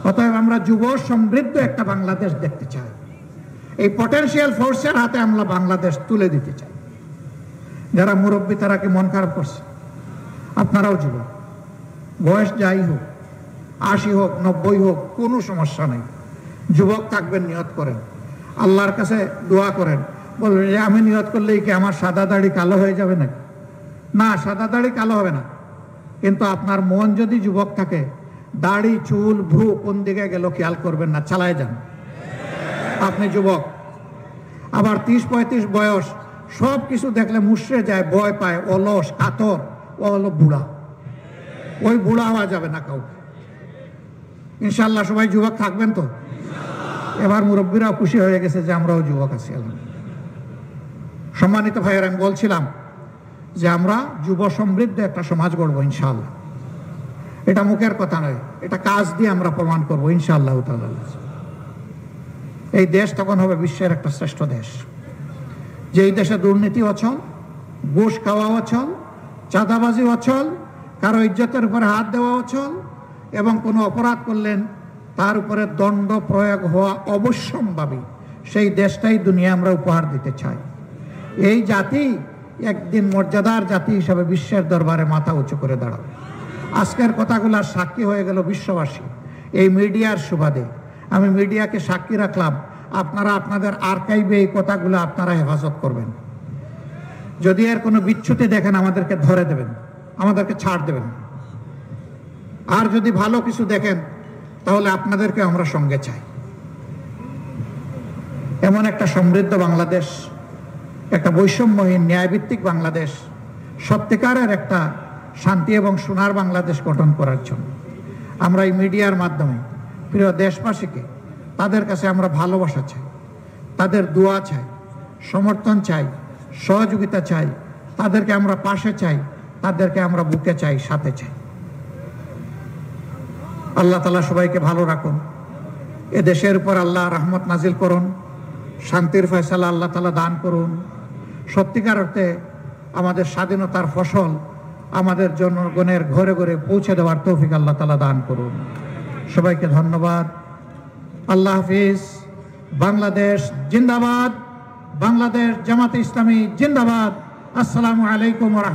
অতএব আমরা যুব সমৃদ্ধ একটা বাংলাদেশ দেখতে চাই। এই পটেনশিয়াল ফোর্সের হাতে আমরা বাংলাদেশ তুলে দিতে চাই। যারা মুরব্বী তারা কি মন খারাপ করছে? আপনারাও যুবক, বয়স যাই হোক, 80 হোক, 90 হোক, কোনো সমস্যা নেই। যুবক থাকবেন, নিয়ত করেন, আল্লাহর কাছে দোয়া করেন, বলবেন যে আমি নিয়ত করলেই কি আমার সাদা দাড়ি কালো হয়ে যাবে নাকি? না, সাদা দাড়ি কালো হবে না, কিন্তু আপনার মন যদি যুবক থাকে, দাড়ি, চুল, ভ্রু কোন দিকে গেল খেয়াল করবেন না, চালায় যান। আপনি যুবক। আবার 30-35 বয়স, সব কিছু দেখলে মুশড়ে যায়, ভয় পায়, অলস, কাতর, ও হলো বুড়া। ওই বুড়া হওয়া যাবে না কাউকে। ইনশাল্লাহ সবাই যুবক থাকবেন তো? এবার মুরব্বীরাও খুশি হয়ে গেছে যে আমরাও যুবক আছি। সম্মানিত ভাইয়ের, আমি বলছিলাম যে আমরা যুব সমৃদ্ধ একটা সমাজ গড়বো ইনশাআল্লাহ। এটা মুখের কথা নয়, এটা কাজ দিয়ে আমরা প্রমাণ করবো ইনশাআল্লাহ তাআলা। এই দেশ তখন হবে বিশ্বের একটা শ্রেষ্ঠ দেশ, যেই দেশে দুর্নীতি অচল, ঘুষ খাওয়া অচল, চাঁদাবাজি অচল, কারো ইজ্জতের উপরে হাত দেওয়া অচল, এবং কোনো অপরাধ করলেন তার উপরে দণ্ড প্রয়োগ হওয়া অবশ্যম্ভাবী। সেই দেশটাই দুনিয়া আমরা উপহার দিতে চাই। এই জাতি একদিন মর্যাদার জাতি হিসাবে বিশ্বের দরবারে মাথা উঁচু করে দাঁড়াবে। আজকের কথাগুলোর সাক্ষী হয়ে গেল বিশ্ববাসী এই মিডিয়ার সুবাদে। আমি মিডিয়াকে সাক্ষী রাখলাম, আপনারা আপনাদের আর্কাইভে এই কথাগুলো আপনারা হেফাজত করবেন। যদি এর কোনো বিচ্যুতি দেখেন আমাদেরকে ধরে দেবেন, আমাদেরকে ছাড় দেবেন। আর যদি ভালো কিছু দেখেন তাহলে আপনাদেরকে আমরা সঙ্গে চাই। এমন একটা সমৃদ্ধ বাংলাদেশ, একটা বৈষম্যহীন ন্যায়ভিত্তিক বাংলাদেশ, সত্যিকারের একটা শান্তি এবং সোনার বাংলাদেশ গঠন করার জন্য আমরা এই মিডিয়ার মাধ্যমে প্রিয় দেশবাসীকে, তাদের কাছে আমরা ভালোবাসা চাই, তাদের দোয়া চাই, সমর্থন চাই, সহযোগিতা চাই, তাদেরকে আমরা পাশে চাই, তাদেরকে আমরা বুকে চাই, সাথে চাই। আল্লাহ তাআলা সবাইকে ভালো রাখুন। এ দেশের উপর আল্লাহ রহমত নাজিল করুন, শান্তির ফয়সালা আল্লাহ তাআলা দান করুন। সত্যিকার অর্থে আমাদের স্বাধীনতার ফসল আমাদের জনগণের ঘরে ঘরে পৌঁছে দেওয়ার তৌফিক আল্লাহ তাআলা দান করুন। সবাইকে ধন্যবাদ। আল্লাহ হাফিজ। বাংলাদেশ জিন্দাবাদ। বাংলাদেশ জামাতে ইসলামী জিন্দাবাদ। আসসালামু আলাইকুম ওয়া রাহমাতুল্লাহ।